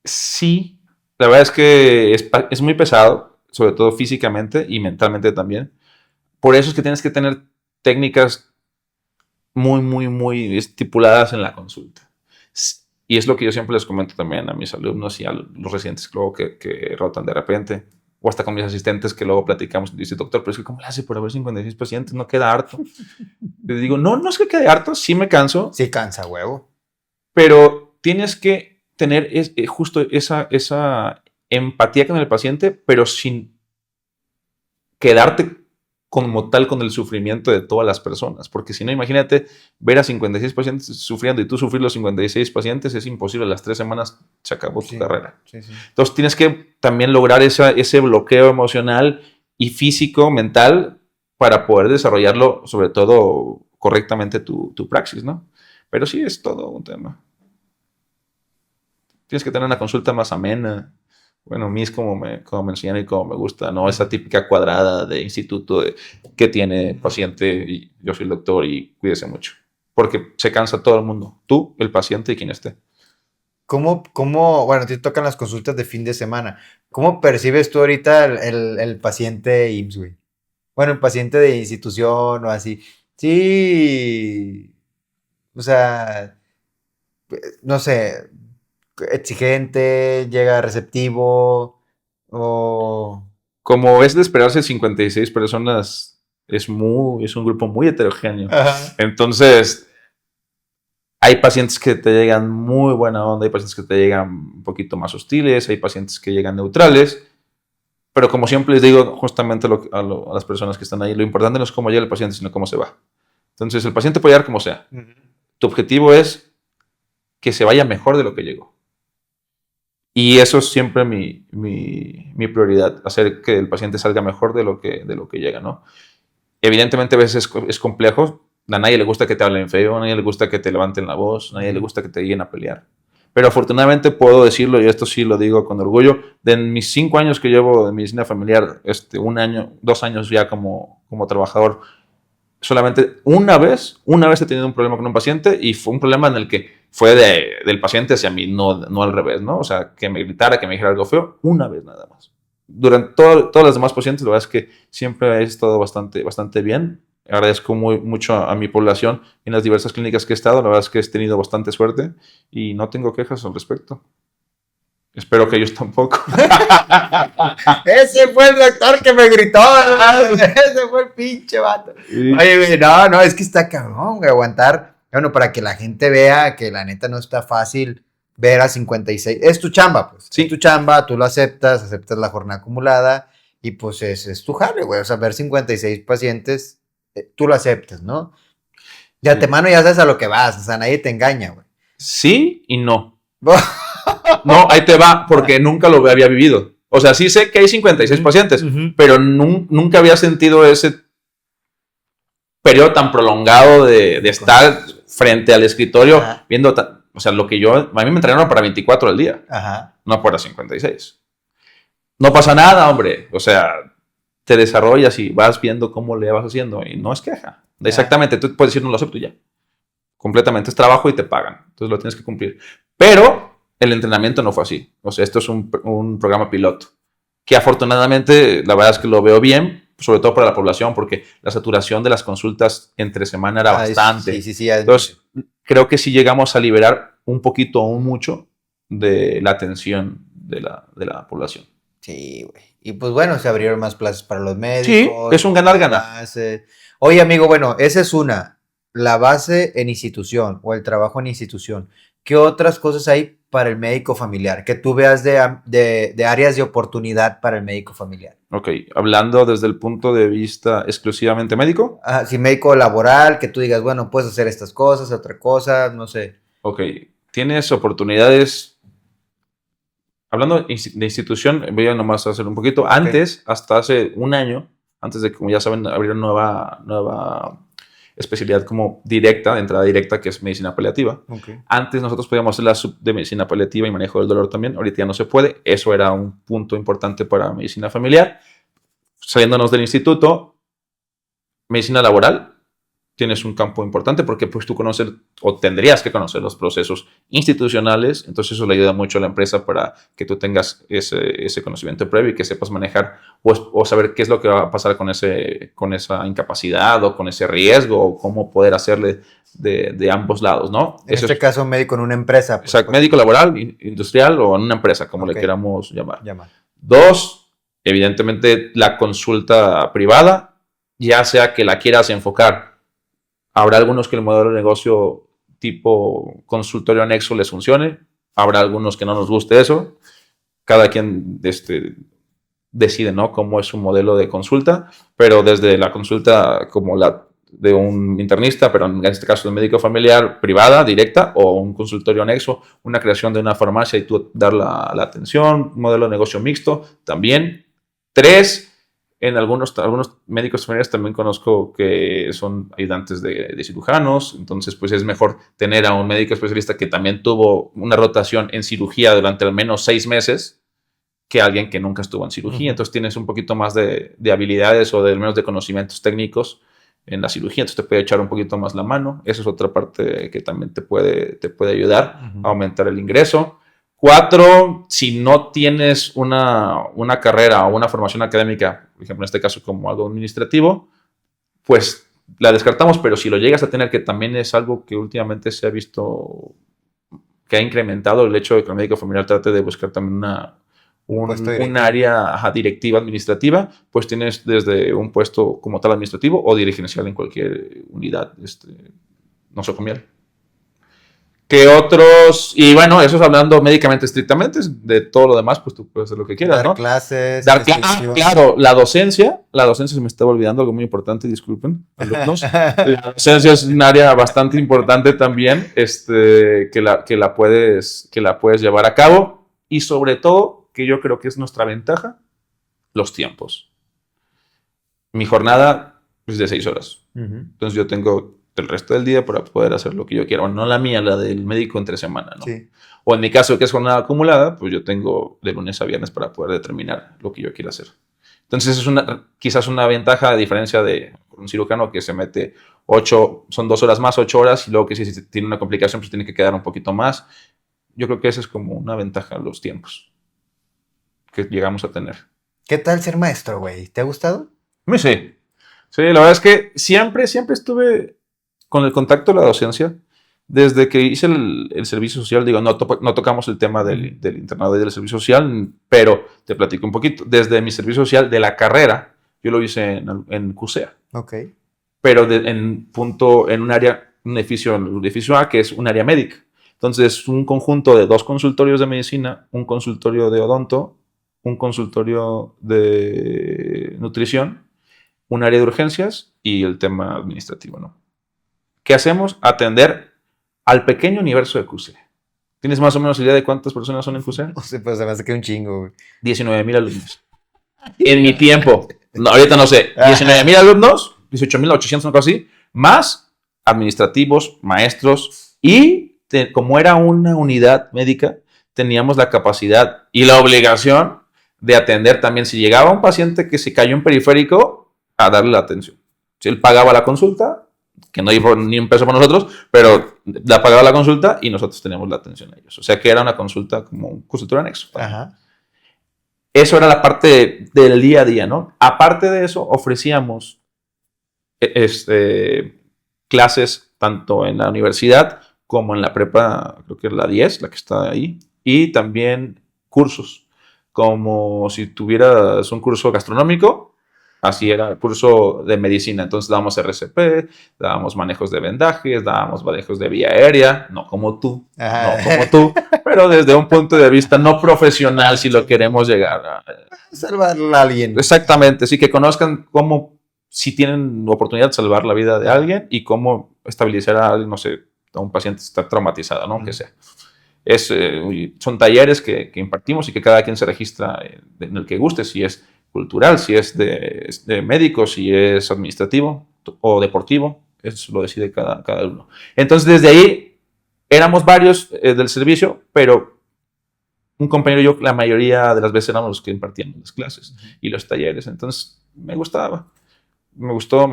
Sí, la verdad es que es muy pesado, sobre todo físicamente y mentalmente también. Por eso es que tienes que tener técnicas muy, muy, muy estipuladas en la consulta. Y es lo que yo siempre les comento también a mis alumnos y a los residentes luego que rotan de repente, o hasta con mis asistentes que luego platicamos y dice, doctor, pero es que ¿cómo le hace por haber 56 pacientes? ¿No queda harto? Les digo, no es que quede harto, sí me canso. Sí cansa, huevo. Pero tienes que tener justo esa empatía con el paciente, pero sin quedarte como tal con el sufrimiento de todas las personas. Porque si no, imagínate ver a 56 pacientes sufriendo y tú sufrir los 56 pacientes, es imposible. A las 3 semanas se acabó tu carrera. Sí. Entonces tienes que también lograr ese bloqueo emocional y físico, mental, para poder desarrollarlo, sobre todo correctamente tu praxis, ¿no? Pero sí es todo un tema. Tienes que tener una consulta más amena. Bueno, a mí es como me enseñan y como me gusta, ¿no? Esa típica cuadrada de instituto que tiene paciente y yo soy el doctor y cuídese mucho. Porque se cansa todo el mundo. Tú, el paciente y quien esté. ¿Cómo, bueno, te tocan las consultas de fin de semana? ¿Cómo percibes tú ahorita el paciente IMSS, güey? Bueno, el paciente de institución o así. Sí, o sea, no sé, exigente, llega receptivo o... Como es de esperarse, 56 personas es un grupo muy heterogéneo. Ajá. Entonces, hay pacientes que te llegan muy buena onda, hay pacientes que te llegan un poquito más hostiles, hay pacientes que llegan neutrales. Pero como siempre les digo justamente a las personas que están ahí, lo importante no es cómo llega el paciente, sino cómo se va. Entonces, el paciente puede llegar como sea. Tu objetivo es que se vaya mejor de lo que llegó. Y eso es siempre mi prioridad, hacer que el paciente salga mejor de lo que llega, ¿no? Evidentemente a veces es complejo, a nadie le gusta que te hablen feo, a nadie le gusta que te levanten la voz, a nadie le gusta que te lleguen a pelear. Pero afortunadamente puedo decirlo, y esto sí lo digo con orgullo, de mis 5 años que llevo de medicina familiar, 1 año, 2 años ya como trabajador, solamente una vez he tenido un problema con un paciente y fue un problema en el que fue del paciente hacia mí, no al revés, ¿no? O sea, que me gritara, que me dijera algo feo, una vez nada más. Durante todos los demás pacientes, la verdad es que siempre he estado bastante bien. Agradezco mucho a mi población en las diversas clínicas que he estado. La verdad es que he tenido bastante suerte y no tengo quejas al respecto. Espero que ellos tampoco. Ese fue el doctor que me gritó. Ese fue el pinche vato. Sí. Oye, güey, no, es que está cabrón, güey, aguantar. Bueno, para que la gente vea que la neta no está fácil ver a 56. Es tu chamba, pues. Sí. Es tu chamba, tú lo aceptas la jornada acumulada y pues es tu jale, güey. O sea, ver 56 pacientes, tú lo aceptas, ¿no? De antemano ya sabes a lo que vas, o sea, nadie te engaña, güey. Sí y no. No, ahí te va, porque nunca lo había vivido. O sea, sí sé que hay 56 pacientes, pero nunca había sentido ese periodo tan prolongado de estar frente al escritorio viendo, o sea, a mí me entrenaron para 24 al día, no para 56. No pasa nada, hombre, o sea, te desarrollas y vas viendo cómo le vas haciendo y no es queja. Exactamente, tú puedes decir no lo acepto ya. Completamente es trabajo y te pagan, entonces lo tienes que cumplir. Pero el entrenamiento no fue así. O sea, esto es un programa piloto. Que afortunadamente, la verdad es que lo veo bien, sobre todo para la población, porque la saturación de las consultas entre semana era bastante. Sí. Entonces, creo que sí llegamos a liberar un poquito o mucho de la atención de la población. Sí, güey. Y pues bueno, se abrieron más plazas para los médicos. Sí, es un ganar-ganar. Oye, amigo, bueno, esa es una. La base en institución o el trabajo en institución. ¿qué otras cosas hay para el médico familiar? Que tú veas de áreas de oportunidad para el médico familiar. Ok, hablando desde el punto de vista exclusivamente médico. Si médico laboral, que tú digas, bueno, puedes hacer estas cosas, otra cosa, no sé. Ok, tienes oportunidades. Hablando de institución, voy a nomás hacer un poquito. Antes, hasta hace un año, antes de que, como ya saben, abrir nueva especialidad como directa, de entrada directa, que es medicina paliativa. Okay. Antes nosotros podíamos hacer la sub de medicina paliativa y manejo del dolor también. Ahorita ya no se puede. Eso era un punto importante para medicina familiar. Saliéndonos del instituto, medicina laboral, tienes un campo importante porque pues tú conoces o tendrías que conocer los procesos institucionales, entonces eso le ayuda mucho a la empresa para que tú tengas ese conocimiento previo y que sepas manejar o saber qué es lo que va a pasar con esa incapacidad o con ese riesgo o cómo poder hacerle de ambos lados, ¿no? En este caso, médico en una empresa. Pues, exacto, médico laboral, industrial o en una empresa, como le queramos llamar. Dos, evidentemente la consulta privada, ya sea que la quieras enfocar. Habrá algunos que el modelo de negocio tipo consultorio anexo les funcione. Habrá algunos que no nos guste eso. Cada quien decide, ¿no?, cómo es su modelo de consulta. Pero desde la consulta como la de un internista, pero en este caso de médico familiar privada, directa, o un consultorio anexo, una creación de una farmacia y tú dar la atención, un modelo de negocio mixto también. Tres, en algunos médicos familiares también conozco que son ayudantes de cirujanos, entonces pues es mejor tener a un médico especialista que también tuvo una rotación en cirugía durante al menos 6 meses que alguien que nunca estuvo en cirugía. Entonces tienes un poquito más de habilidades o al menos de conocimientos técnicos en la cirugía, entonces te puede echar un poquito más la mano. Esa es otra parte que también te puede ayudar a aumentar el ingreso. 4, si no tienes una carrera o una formación académica, por ejemplo, en este caso como algo administrativo, pues la descartamos, pero si lo llegas a tener, que también es algo que últimamente se ha visto que ha incrementado el hecho de que el médico familiar trate de buscar también un área directiva administrativa, pues tienes desde un puesto como tal administrativo o dirigencial en cualquier unidad nosocomial. ¿Qué otros? Y bueno, eso es hablando médicamente estrictamente. De todo lo demás, pues tú puedes hacer lo que quieras, dar ¿no? Clases. Claro, la docencia se me estaba olvidando, algo muy importante, disculpen, alumnos. La docencia es un área bastante importante también, que la puedes llevar a cabo. Y sobre todo, que yo creo que es nuestra ventaja, los tiempos. Mi jornada es de 6 horas. Entonces yo tengo el resto del día para poder hacer lo que yo quiera. Bueno, no la mía, la del médico entre semana, ¿no? Sí. O en mi caso, que es jornada acumulada, pues yo tengo de lunes a viernes para poder determinar lo que yo quiera hacer. Entonces es quizás una ventaja a diferencia de un cirujano que se mete 2 horas más, 8 horas, y luego que si tiene una complicación, pues tiene que quedar un poquito más. Yo creo que esa es como una ventaja, los tiempos que llegamos a tener. ¿Qué tal ser maestro, güey? ¿Te ha gustado? Sí. Sí, la verdad es que siempre estuve con el contacto de la docencia. Desde que hice el servicio social, digo, no tocamos el tema del internado y del servicio social, pero te platico un poquito. Desde mi servicio social de la carrera, yo lo hice en CUSEA. Ok. Pero en un área, un edificio A, que es un área médica. Entonces, un conjunto de 2 consultorios de medicina, un consultorio de odonto, un consultorio de nutrición, un área de urgencias y el tema administrativo, ¿no? ¿Qué hacemos? Atender al pequeño universo de CUSEA. ¿Tienes más o menos idea de cuántas personas son en CUSEA? O sea, pues se me hace que un chingo, güey. 19,000 alumnos. En mi tiempo. No, ahorita no sé. 19,000 alumnos, 18,800, algo así, más administrativos, maestros, y como era una unidad médica, teníamos la capacidad y la obligación de atender también si llegaba un paciente que se cayó en periférico, a darle la atención. Si él pagaba la consulta, que no iba ni un peso para nosotros, pero la pagaba la consulta y nosotros teníamos la atención a ellos. O sea que era una consulta como un consultorio anexo. Ajá. Eso era la parte del día a día, ¿no? Aparte de eso, ofrecíamos clases tanto en la universidad como en la prepa, creo que es la 10, la que está ahí, y también cursos, como si tuvieras un curso gastronómico, Así era el curso de medicina. Entonces dábamos RCP, dábamos manejos de vendajes, dábamos manejos de vía aérea, no como tú, pero desde un punto de vista no profesional, si lo queremos llegar a salvar a alguien. Exactamente, sí, que conozcan cómo, si tienen oportunidad de salvar la vida de alguien y cómo estabilizar a alguien, no sé, a un paciente que está traumatizado, ¿no? Que sea. Son talleres que impartimos y que cada quien se registra en el que guste, si es cultural, si es de médico, si es administrativo o deportivo, eso lo decide cada uno. Entonces, desde ahí éramos varios del servicio, pero un compañero y yo, la mayoría de las veces éramos los que impartíamos las clases y los talleres. Entonces, me gustaba. Me gustó.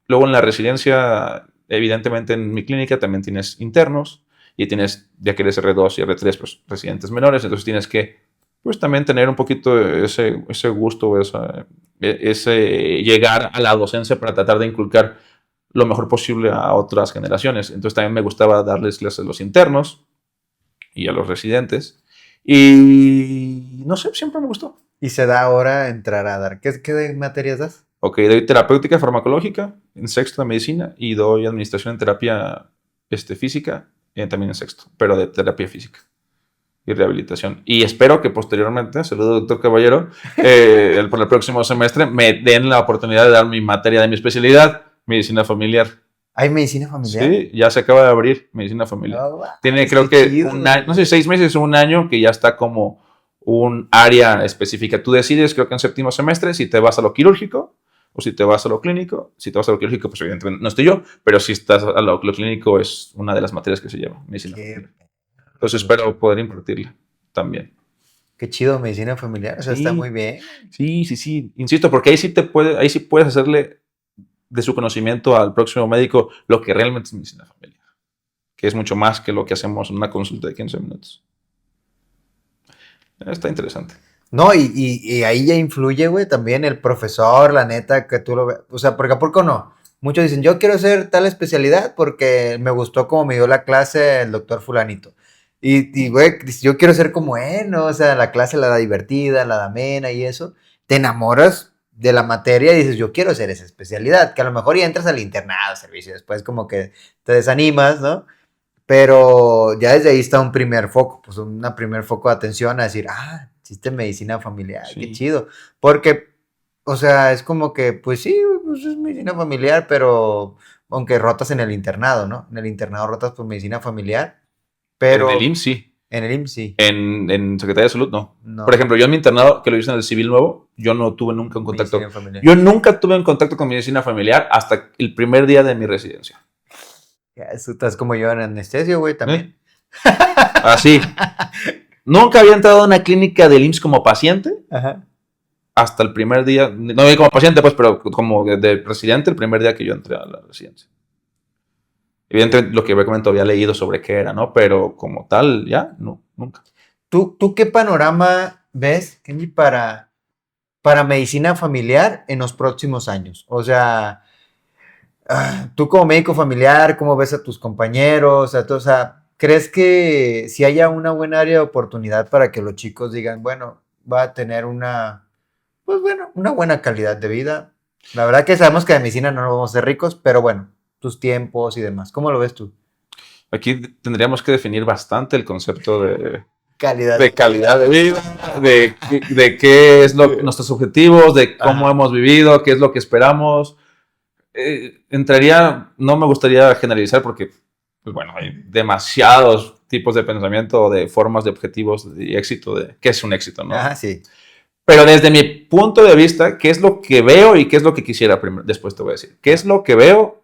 Luego en la residencia, evidentemente en mi clínica también tienes internos y tienes, ya que eres R2 y R3, pues residentes menores, entonces tienes que, pues también tener un poquito ese gusto, ese llegar a la docencia para tratar de inculcar lo mejor posible a otras generaciones. Entonces también me gustaba darles clases a los internos y a los residentes. Y no sé, siempre me gustó. Y se da ahora entrar a dar. ¿Qué materias das? Ok, doy terapéutica farmacológica en sexto de medicina y doy administración en terapia física también en sexto, pero de terapia física y rehabilitación. Y espero que posteriormente, saludo doctor Caballero, por el próximo semestre me den la oportunidad de dar mi materia de mi especialidad, medicina familiar. ¿Hay medicina familiar? Sí, ya se acaba de abrir medicina familiar. Oh, wow. Tiene creo que chido. Un año, no sé, 6 meses o un año que ya está como un área específica. Tú decides, creo que en séptimo semestre, si te vas a lo quirúrgico o si te vas a lo clínico. Si te vas a lo quirúrgico, pues evidentemente no estoy yo, pero si estás a lo clínico es una de las materias que se lleva, medicina familiar. Entonces espero poder impartirla también. Qué chido, medicina familiar, o sea, sí, está muy bien. Sí, insisto, porque ahí sí puedes hacerle de su conocimiento al próximo médico lo que realmente es medicina familiar, que es mucho más que lo que hacemos en una consulta de 15 minutos. Está interesante. No, y ahí ya influye, güey, también el profesor, la neta, que tú lo ves. O sea, porque ¿a poco no? Muchos dicen, yo quiero hacer tal especialidad porque me gustó como me dio la clase el doctor fulanito. Y güey, yo quiero ser como él, ¿no? O sea, la clase la da divertida, la da amena y eso. Te enamoras de la materia y dices, yo quiero hacer esa especialidad. Que a lo mejor ya entras al internado, servicio, después como que te desanimas, ¿no? Pero ya desde ahí está un primer foco, pues un primer foco de atención a decir, existe medicina familiar, sí. Qué chido. Porque, o sea, es como que, pues sí, pues es medicina familiar, pero aunque rotas en el internado, ¿no? En el internado rotas por medicina familiar, pero... En el IMSS sí. En el IMSS sí. En Secretaría de Salud no. Por ejemplo, yo en mi internado, que lo hice en el Civil Nuevo, yo no tuve nunca un contacto. Yo nunca tuve un contacto con medicina familiar hasta el primer día de mi residencia. Eso estás como yo en anestesio, güey, también. Así. Nunca había entrado a una clínica del IMSS como paciente. Ajá. Hasta el primer día, no como paciente, pues, pero como de residente, el primer día que yo entré a la residencia. Evidentemente, lo que había comentado, había leído sobre qué era, ¿no? Pero como tal, ya, no, nunca. ¿Tú qué panorama ves, Kenji, para medicina familiar en los próximos años? O sea, tú como médico familiar, ¿cómo ves a tus compañeros? O sea, ¿crees que si haya una buena área de oportunidad para que los chicos digan, bueno, va a tener una buena calidad de vida? La verdad que sabemos que de medicina no vamos a ser ricos, pero bueno, tus tiempos y demás. ¿Cómo lo ves tú? Aquí tendríamos que definir bastante el concepto de calidad de vida, de qué es nuestros objetivos, de cómo hemos vivido, qué es lo que esperamos. No me gustaría generalizar porque, pues bueno, hay demasiados tipos de pensamiento, de formas de objetivos y éxito, de qué es un éxito, ¿no? Sí. Pero desde mi punto de vista, ¿qué es lo que veo y qué es lo que quisiera primero? Después te voy a decir. ¿Qué es lo que veo?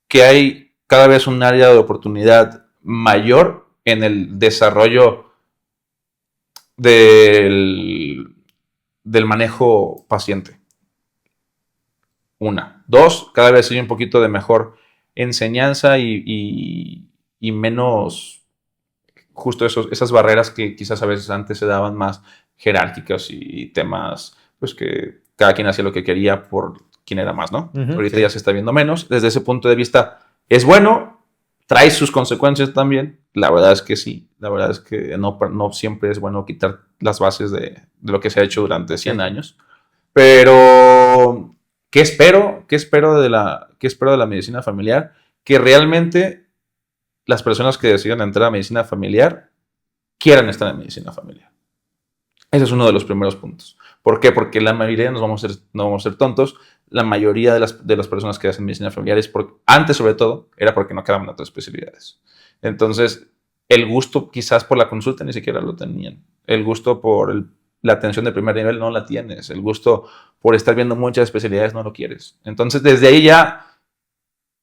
Que hay cada vez un área de oportunidad mayor en el desarrollo del manejo paciente. 1. 2, cada vez hay un poquito de mejor enseñanza y menos justo esas barreras que quizás a veces antes se daban más jerárquicas y temas, pues que cada quien hacía lo que quería por quien era más, ¿no? Ahorita ya se está viendo menos. Desde ese punto de vista es bueno, trae sus consecuencias también. La verdad es que sí, la verdad es que no siempre es bueno quitar las bases de lo que se ha hecho durante 100 años. Pero, ¿qué espero? ¿Qué espero de la medicina familiar? Que realmente las personas que decidan entrar a medicina familiar quieran estar en medicina familiar. Ese es uno de los primeros puntos. ¿Por qué? Porque la mayoría no vamos a ser tontos. La mayoría de las personas que hacen medicina familiar antes sobre todo, era porque no quedaban otras especialidades. Entonces, el gusto quizás por la consulta ni siquiera lo tenían. El gusto por la atención de primer nivel no la tienes. El gusto por estar viendo muchas especialidades no lo quieres. Entonces, desde ahí ya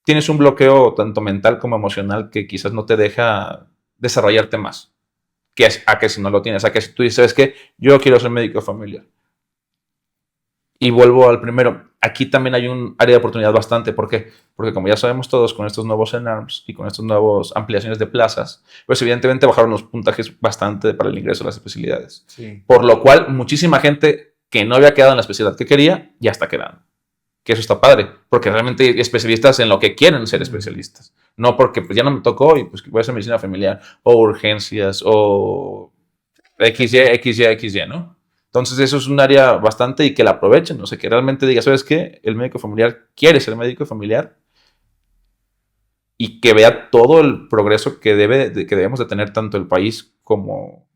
tienes un bloqueo tanto mental como emocional que quizás no te deja desarrollarte más. A que si no lo tienes, a que si tú dices, ¿sabes qué? Yo quiero ser médico familiar. Y vuelvo al primero. Aquí también hay un área de oportunidad bastante. ¿Por qué? Porque como ya sabemos todos, con estos nuevos ENARMS y con estas nuevas ampliaciones de plazas, pues evidentemente bajaron los puntajes bastante para el ingreso a las especialidades. Sí. Por lo cual, muchísima gente que no había quedado en la especialidad que quería, ya está quedando. Que eso está padre, porque realmente hay especialistas en lo que quieren ser especialistas. No porque pues ya no me tocó y pues voy a hacer medicina familiar o urgencias o XY, ¿no? Entonces eso es un área bastante y que la aprovechen, o sea, que realmente diga, ¿sabes qué? El médico familiar quiere ser médico familiar y que vea todo el progreso que debemos de tener tanto el país como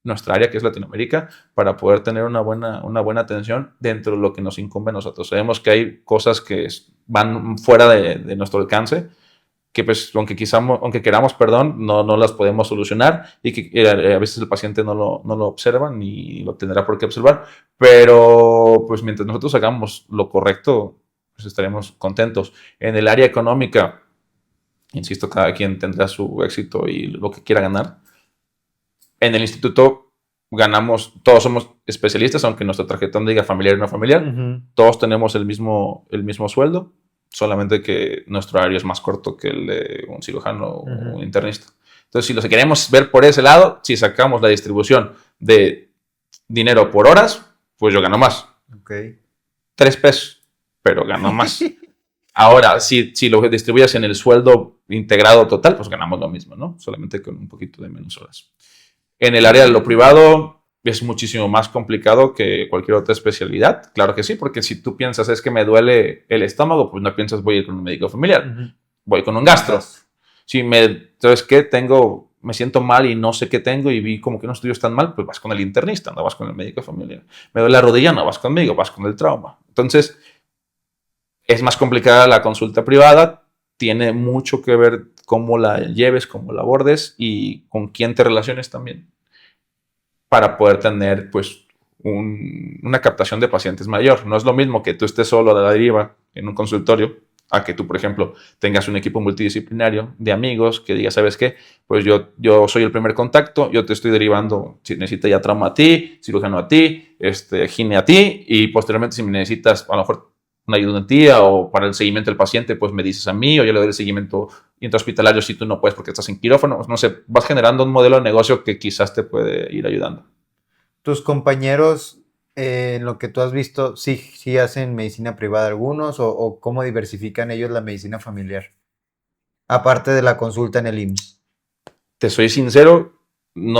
nuestra área, que es Latinoamérica, para poder tener una buena atención dentro de lo que nos incumbe a nosotros. Sabemos que hay cosas que van fuera de nuestro alcance, que pues aunque queramos, perdón, no las podemos solucionar y que a veces el paciente no lo observa ni lo tendrá por qué observar, pero pues mientras nosotros hagamos lo correcto, pues estaremos contentos. En el área económica, insisto, cada quien tendrá su éxito y lo que quiera ganar. En el instituto ganamos, todos somos especialistas, aunque nuestra tarjeta no diga familiar o no familiar, todos tenemos el mismo sueldo, solamente que nuestro horario es más corto que el de un cirujano o un internista. Entonces, si lo queremos ver por ese lado, si sacamos la distribución de dinero por horas, pues yo gano más. Okay. 3 pesos, pero gano más. Ahora, si lo distribuyes en el sueldo integrado total, pues ganamos lo mismo, ¿no? Solamente con un poquito de menos horas. En el área de lo privado es muchísimo más complicado que cualquier otra especialidad. Claro que sí, porque si tú piensas es que me duele el estómago, pues no piensas voy a ir con un médico familiar, voy con un gastro. Si ¿sabes qué? Me siento mal y no sé qué tengo y vi como que no estudios tan mal, pues vas con el internista, no vas con el médico familiar. Me duele la rodilla, no vas conmigo, vas con el trauma. Entonces, es más complicada la consulta privada, tiene mucho que ver cómo la lleves, cómo la abordes y con quién te relaciones también para poder tener pues una captación de pacientes mayor. No es lo mismo que tú estés solo a la deriva en un consultorio a que tú, por ejemplo, tengas un equipo multidisciplinario de amigos que diga, ¿sabes qué? Pues yo soy el primer contacto, yo te estoy derivando, si necesitas ya trauma a ti, cirujano a ti, gine a ti, y posteriormente si me necesitas a lo mejor una ayudantía o para el seguimiento del paciente, pues me dices a mí o yo le doy el seguimiento intrahospitalario si tú no puedes porque estás en quirófano. No sé, vas generando un modelo de negocio que quizás te puede ir ayudando. ¿Tus compañeros, en lo que tú has visto, sí hacen medicina privada algunos o cómo diversifican ellos la medicina familiar? Aparte de la consulta en el IMSS. Te soy sincero, en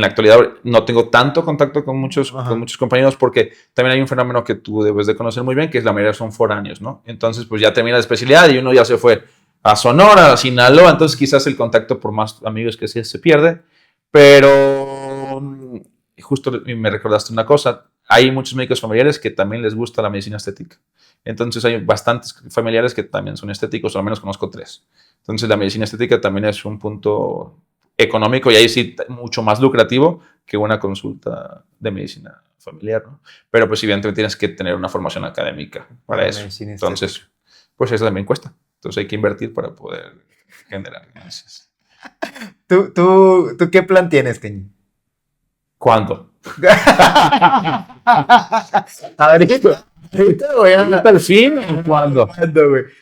la actualidad, no tengo tanto contacto con muchos compañeros porque también hay un fenómeno que tú debes de conocer muy bien, que es la mayoría son foráneos, ¿no? Entonces, pues ya termina la especialidad y uno ya se fue a Sonora, a Sinaloa, entonces quizás el contacto por más amigos que sí se pierde, pero justo me recordaste una cosa, hay muchos médicos familiares que también les gusta la medicina estética. Entonces hay bastantes familiares que también son estéticos, o al menos conozco 3. Entonces la medicina estética también es un punto económico y ahí sí mucho más lucrativo que una consulta de medicina familiar, ¿no? Pero pues evidentemente tienes que tener una formación académica para eso. Entonces, pues eso también cuesta. Entonces hay que invertir para poder generar ganancias. ¿Tú qué plan tienes, Kenny? ¿Cuándo? Ahorita voy a ¿Hasta el fin? ¿Cuándo?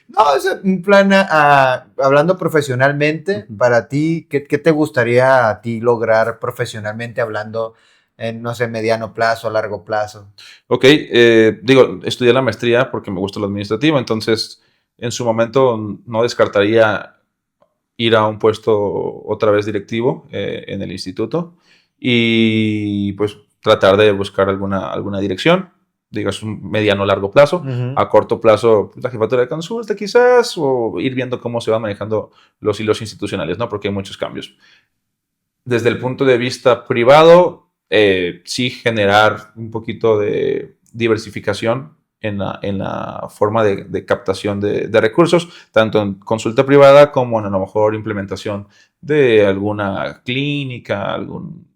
No, es un plan hablando profesionalmente. Para ti, ¿qué te gustaría a ti lograr profesionalmente hablando en, no sé, mediano plazo, largo plazo? Ok, estudié la maestría porque me gusta lo administrativo, entonces en su momento no descartaría ir a un puesto otra vez directivo en el instituto y pues tratar de buscar alguna dirección. digas, un mediano o largo plazo. Ujú. A corto plazo, pues, la jefatura de consulta quizás, o ir viendo cómo se van manejando los hilos institucionales, ¿no? Porque hay muchos cambios. Desde el punto de vista privado, sí generar un poquito de diversificación en la forma de captación de recursos, tanto en consulta privada como en a lo mejor implementación de alguna clínica, algún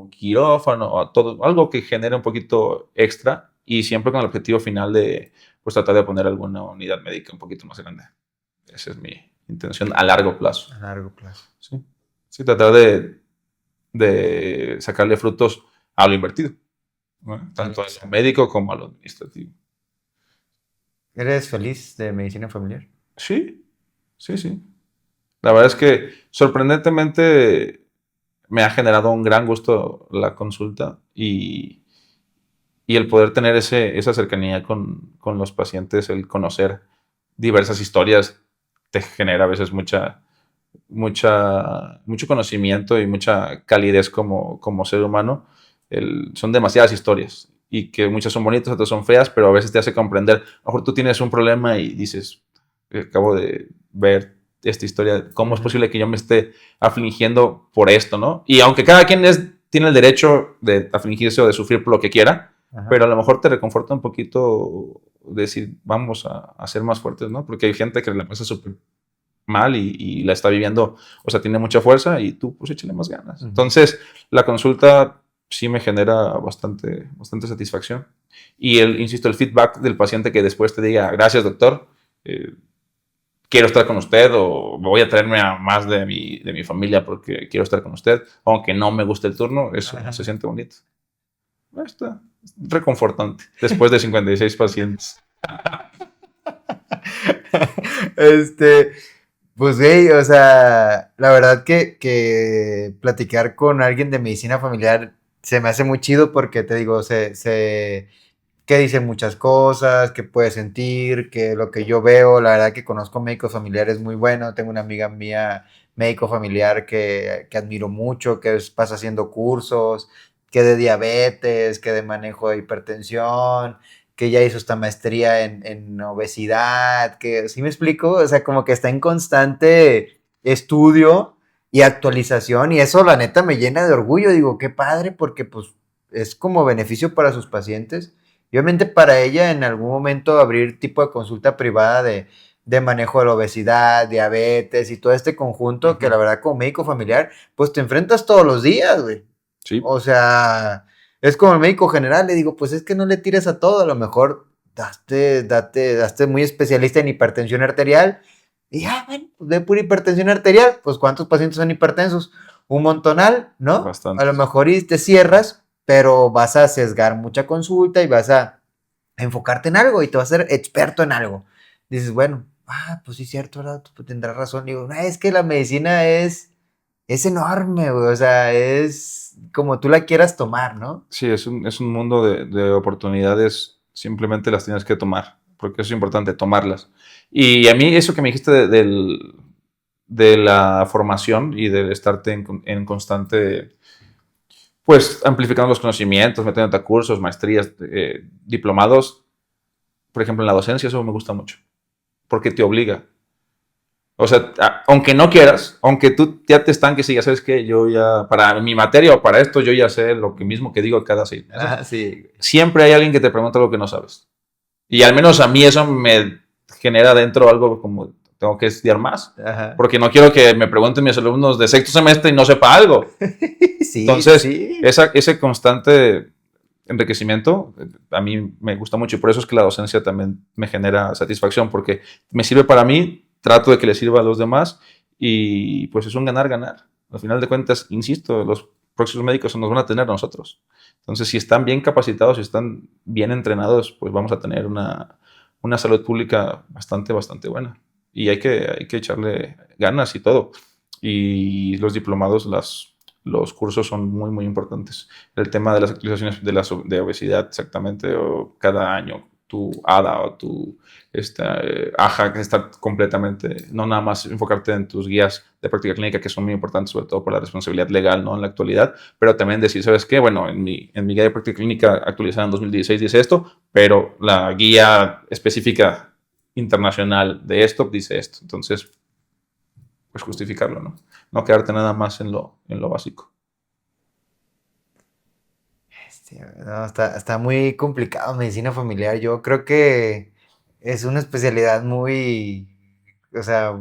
quirófano, o todo, algo que genere un poquito extra y siempre con el objetivo final de pues, tratar de poner alguna unidad médica un poquito más grande. Esa es mi intención a largo plazo. A largo plazo. Sí, sí, tratar de sacarle frutos a lo invertido, ¿no? Tanto a lo médico como a lo administrativo. ¿Eres feliz de medicina familiar? Sí, sí, sí. La verdad es que sorprendentemente me ha generado un gran gusto la consulta y el poder tener esa cercanía con los pacientes, el conocer diversas historias, te genera a veces mucho conocimiento y mucha calidez como ser humano. Son demasiadas historias y que muchas son bonitas, otras son feas, pero a veces te hace comprender. A lo mejor tú tienes un problema y dices, acabo de ver esta historia, ¿cómo es posible que yo me esté afligiendo por esto, no? Y aunque cada quien tiene el derecho de afligirse o de sufrir por lo que quiera, Ajá. pero a lo mejor te reconforta un poquito decir, vamos a ser más fuertes, ¿no? Porque hay gente que la pasa súper mal y la está viviendo, o sea, tiene mucha fuerza y tú, pues, échale más ganas. Entonces, la consulta sí me genera bastante satisfacción. Y, insisto, el feedback del paciente que después te diga, gracias, doctor, quiero estar con usted o voy a traerme a más de mi familia porque quiero estar con usted, aunque no me guste el turno, eso se siente bonito. Está reconfortante después de 56 pacientes. Pues, güey, o sea, la verdad que platicar con alguien de medicina familiar se me hace muy chido porque te digo, que dice muchas cosas, que puede sentir, que lo que yo veo, la verdad que conozco médicos familiares muy buenos, tengo una amiga mía, médico familiar que admiro mucho, pasa haciendo cursos, que de diabetes, que de manejo de hipertensión, que ya hizo esta maestría en obesidad, que, ¿sí me explico? O sea, como que está en constante estudio y actualización y eso la neta me llena de orgullo, digo, qué padre, porque pues es como beneficio para sus pacientes. Y obviamente para ella en algún momento abrir tipo de consulta privada de manejo de la obesidad, diabetes y todo este conjunto que la verdad como médico familiar, pues te enfrentas todos los días, güey. Sí. O sea, es como el médico general, le digo, pues es que no le tires a todo, a lo mejor daste muy especialista en hipertensión arterial y ya, bueno, pues de pura hipertensión arterial, pues ¿cuántos pacientes son hipertensos? Un montonal, ¿no? Bastante. A lo mejor y te cierras, pero vas a sesgar mucha consulta y vas a enfocarte en algo y te vas a ser experto en algo. Dices, bueno, pues sí es cierto, ¿verdad? Pues tendrás razón. Digo, no, es que la medicina es enorme, güey, o sea, es como tú la quieras tomar, ¿no? Sí, es un mundo de oportunidades, simplemente las tienes que tomar, porque es importante tomarlas. Y a mí eso que me dijiste de la formación y de estarte en constante, pues, amplificando los conocimientos, metiéndote a cursos, maestrías, diplomados, por ejemplo, en la docencia, eso me gusta mucho, porque te obliga. O sea, aunque no quieras, aunque tú ya te estanques y ya sabes que yo ya, para mi materia o para esto, yo ya sé lo que mismo que digo cada 6 meses. Sí. Siempre hay alguien que te pregunta lo que no sabes. Y al menos a mí eso me genera dentro algo como tengo que estudiar más. Ajá. Porque no quiero que me pregunten mis alumnos de sexto semestre y no sepa algo. Sí, Entonces, sí. ese constante enriquecimiento a mí me gusta mucho y por eso es que la docencia también me genera satisfacción porque me sirve para mí, trato de que le sirva a los demás y pues es un ganar-ganar. Al final de cuentas, insisto, los próximos médicos nos van a tener a nosotros. Entonces, si están bien capacitados, si están bien entrenados, pues vamos a tener una salud pública bastante buena. Y hay que echarle ganas y todo. Y los diplomados, los cursos son muy importantes. El tema de las actualizaciones de obesidad, exactamente, o cada año, tu hada o tu aja, que está completamente, no nada más enfocarte en tus guías de práctica clínica, que son muy importantes, sobre todo por la responsabilidad legal, ¿no? En la actualidad, pero también decir, ¿sabes qué? Bueno, en mi guía de práctica clínica actualizada en 2016 dice esto, pero la guía específica internacional de esto dice esto. Entonces, pues justificarlo, ¿no? No quedarte nada más en lo básico. No, está muy complicado medicina familiar. Yo creo que es una especialidad muy, o sea,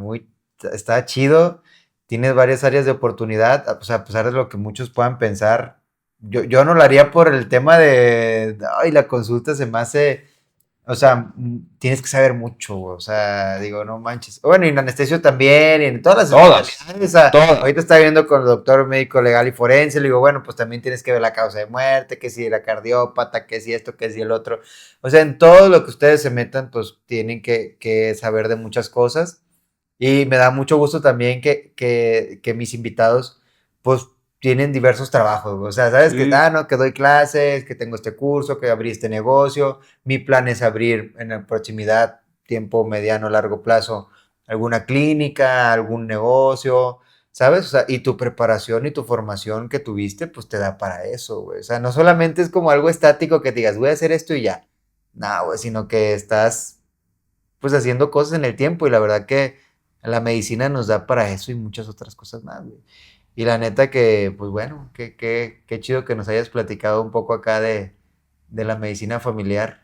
está chido. Tienes varias áreas de oportunidad, o sea, a pesar de lo que muchos puedan pensar. Yo no lo haría por el tema de, ay, la consulta se me hace, o sea, tienes que saber mucho, güey. O sea, digo, no manches. Bueno, y en anestesio también, y en todas las Todas, especialidades. O sea, todas. ahorita está viendo con el doctor médico legal y forense. Le digo, bueno, pues también tienes que ver la causa de muerte, que si la cardiópata, que si esto, que si el otro. O sea, en todo lo que ustedes se metan, pues tienen que saber de muchas cosas. Y me da mucho gusto también que mis invitados, pues, tienen diversos trabajos. O sea, ¿sabes? Que, Sí, no, que doy clases, que tengo este curso, que abrí este negocio. Mi plan es abrir en la proximidad, tiempo mediano, largo plazo, alguna clínica, algún negocio, ¿sabes? O sea, y tu preparación y tu formación que tuviste, pues te da para eso, güey. O sea, no solamente es como algo estático que te digas, voy a hacer esto y ya. No, güey, sino que estás, pues, haciendo cosas en el tiempo y la verdad que la medicina nos da para eso y muchas otras cosas más, güey. Y la neta que, pues bueno, qué chido que nos hayas platicado un poco acá de la medicina familiar.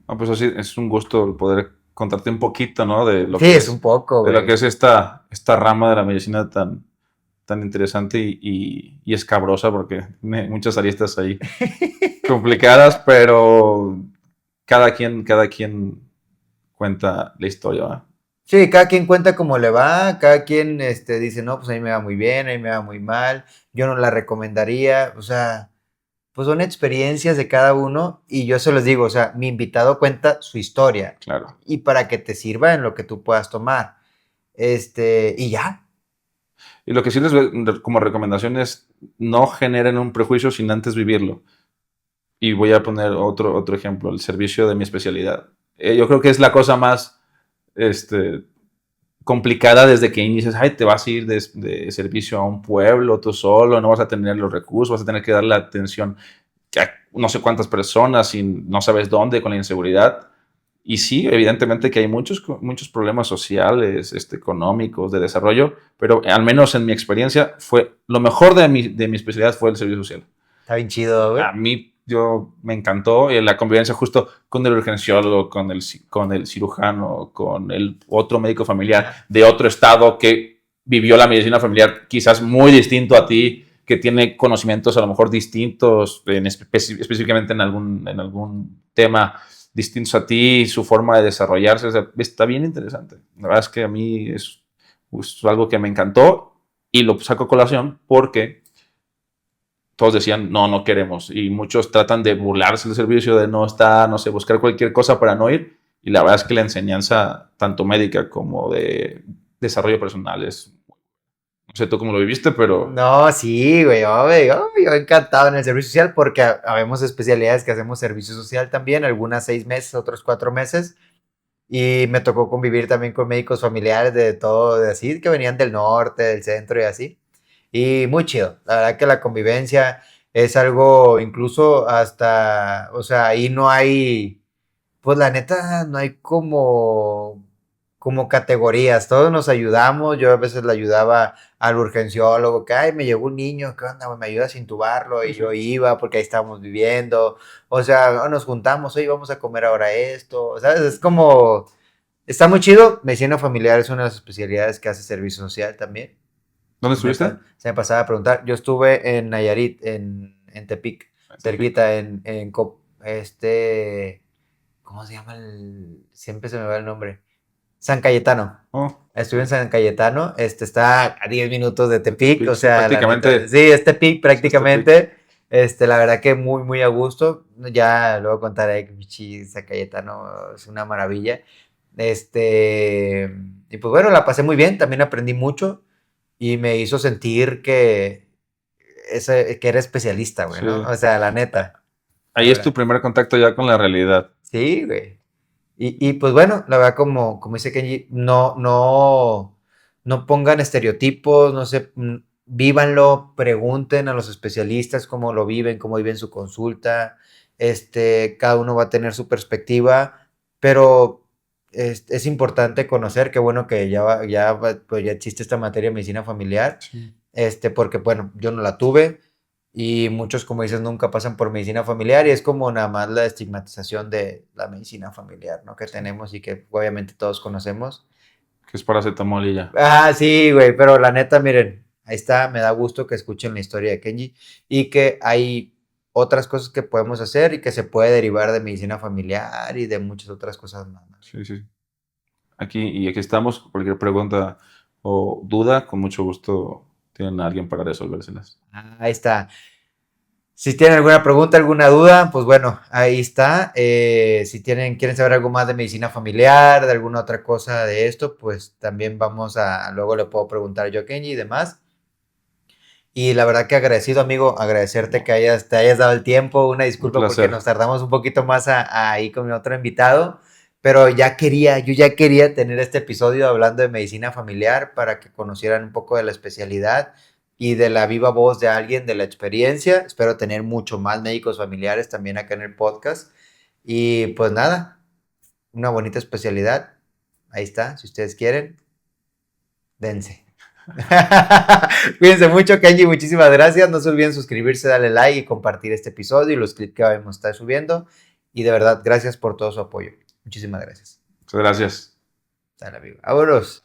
no, pues así es un gusto poder contarte un poquito, ¿no? De lo Sí, que es un es, poco, de lo que güey. es esta rama de la medicina tan interesante y escabrosa, porque tiene muchas aristas ahí complicadas, pero cada quien cuenta la historia, ¿va? Sí, cada quien cuenta cómo le va, cada quien dice, no, pues a mí me va muy bien, a mí me va muy mal, yo no la recomendaría, o sea, pues son experiencias de cada uno y yo se los digo, o sea, mi invitado cuenta su historia Claro. y para que te sirva en lo que tú puedas tomar, y ya. Y lo que sí como recomendación es no generen un prejuicio sin antes vivirlo. Y voy a poner otro ejemplo, el servicio de mi especialidad. Yo creo que es la cosa más este, complicada desde que inicias. Ay, te vas a ir de servicio a un pueblo tú solo, no vas a tener los recursos, vas a tener que darle la atención a no sé cuántas personas y no sabes dónde con la inseguridad. Y sí, evidentemente que hay muchos problemas sociales, económicos, de desarrollo, pero al menos en mi experiencia fue lo mejor de mi especialidad fue el servicio social. Está bien chido, güey. A mí me encantó la convivencia justo con el urgenciólogo, con el cirujano, con el otro médico familiar de otro estado que vivió la medicina familiar quizás muy distinto a ti, que tiene conocimientos a lo mejor distintos, específicamente en algún tema distintos a ti, su forma de desarrollarse. O sea, está bien interesante. La verdad es que a mí es algo que me encantó y lo saco a colación porque todos decían, no, no queremos. Y muchos tratan de burlarse del servicio, de no estar, no sé, buscar cualquier cosa para no ir. Y la verdad es que la enseñanza, tanto médica como de desarrollo personal, no sé tú cómo lo viviste, pero No, sí, güey, yo encantado en el servicio social porque habemos especialidades que hacemos servicio social también, algunas 6 meses, otros 4 meses. Y me tocó convivir también con médicos familiares de todo, de así, que venían del norte, del centro y así. Y muy chido. La verdad que la convivencia es algo, incluso hasta, o sea, ahí no hay, pues la neta, no hay como categorías. Todos nos ayudamos. Yo a veces le ayudaba al urgenciólogo, que, ay, me llegó un niño, ¿qué onda, güey? ¿Me ayudas a intubarlo? Y yo iba porque ahí estábamos viviendo. O sea, nos juntamos, oye, vamos a comer ahora esto. ¿Sabes? Es como, está muy chido. Medicina familiar es una de las especialidades que hace servicio social también. ¿dónde estuviste? Se me pasaba a preguntar. Yo estuve en Nayarit, en Tepic, En Tepic. cerquita, ¿cómo se llama siempre se me va el nombre. San Cayetano. Oh, Estuve en San Cayetano. Está a 10 minutos de Tepic. O Tepic, sí, sea, la neta. prácticamente, Sí, es Tepic sí, es Tepic. prácticamente. La verdad que muy, muy a gusto. Ya luego contaré que Michi San Cayetano es una maravilla. Y pues bueno, la pasé muy bien. También aprendí mucho. Y me hizo sentir que era especialista, güey, ¿no? Sí. O sea, la neta. Ahí es tu Ahora. primer contacto ya con la realidad. Sí, güey. Y pues bueno, la verdad, como dice Kenji, no pongan estereotipos, no sé, vívanlo, pregunten a los especialistas cómo lo viven, cómo viven su consulta. Cada uno va a tener su perspectiva, pero es importante conocer, qué bueno que pues ya existe esta materia de medicina familiar, Sí. porque bueno, yo no la tuve. Y muchos, como dices, nunca pasan por medicina familiar y es como nada más la estigmatización de la medicina familiar, ¿no? Que Sí. tenemos y que obviamente todos conocemos. Que es paracetamol y ya. Ah, sí, güey, pero la neta, miren, ahí está, me da gusto que escuchen la historia de Kenji y que hay otras cosas que podemos hacer y que se puede derivar de medicina familiar y de muchas otras cosas más. Sí, sí. Aquí estamos. Cualquier pregunta o duda, con mucho gusto tienen a alguien para resolvérselas. Ahí está. Si tienen alguna pregunta, alguna duda, pues bueno, ahí está. Si quieren saber algo más de medicina familiar, de alguna otra cosa de esto, pues también luego le puedo preguntar yo a Kenji y demás. Y la verdad que agradecido, amigo, agradecerte que te hayas dado el tiempo. Una Un disculpa porque placer. nos tardamos un poquito más ahí con mi otro invitado, pero yo ya quería tener este episodio hablando de medicina familiar para que conocieran un poco de la especialidad y de la viva voz de alguien, de la experiencia. Espero tener mucho más médicos familiares también acá en el podcast. Y pues nada, una bonita especialidad. Ahí está, si ustedes quieren, dense. Cuídense mucho, Kenji. Muchísimas gracias. No se olviden suscribirse, darle like y compartir este episodio y los clips que vamos a estar subiendo. Y de verdad, gracias por todo su apoyo. Muchísimas gracias. Muchas gracias. Dale, amigo. Vámonos.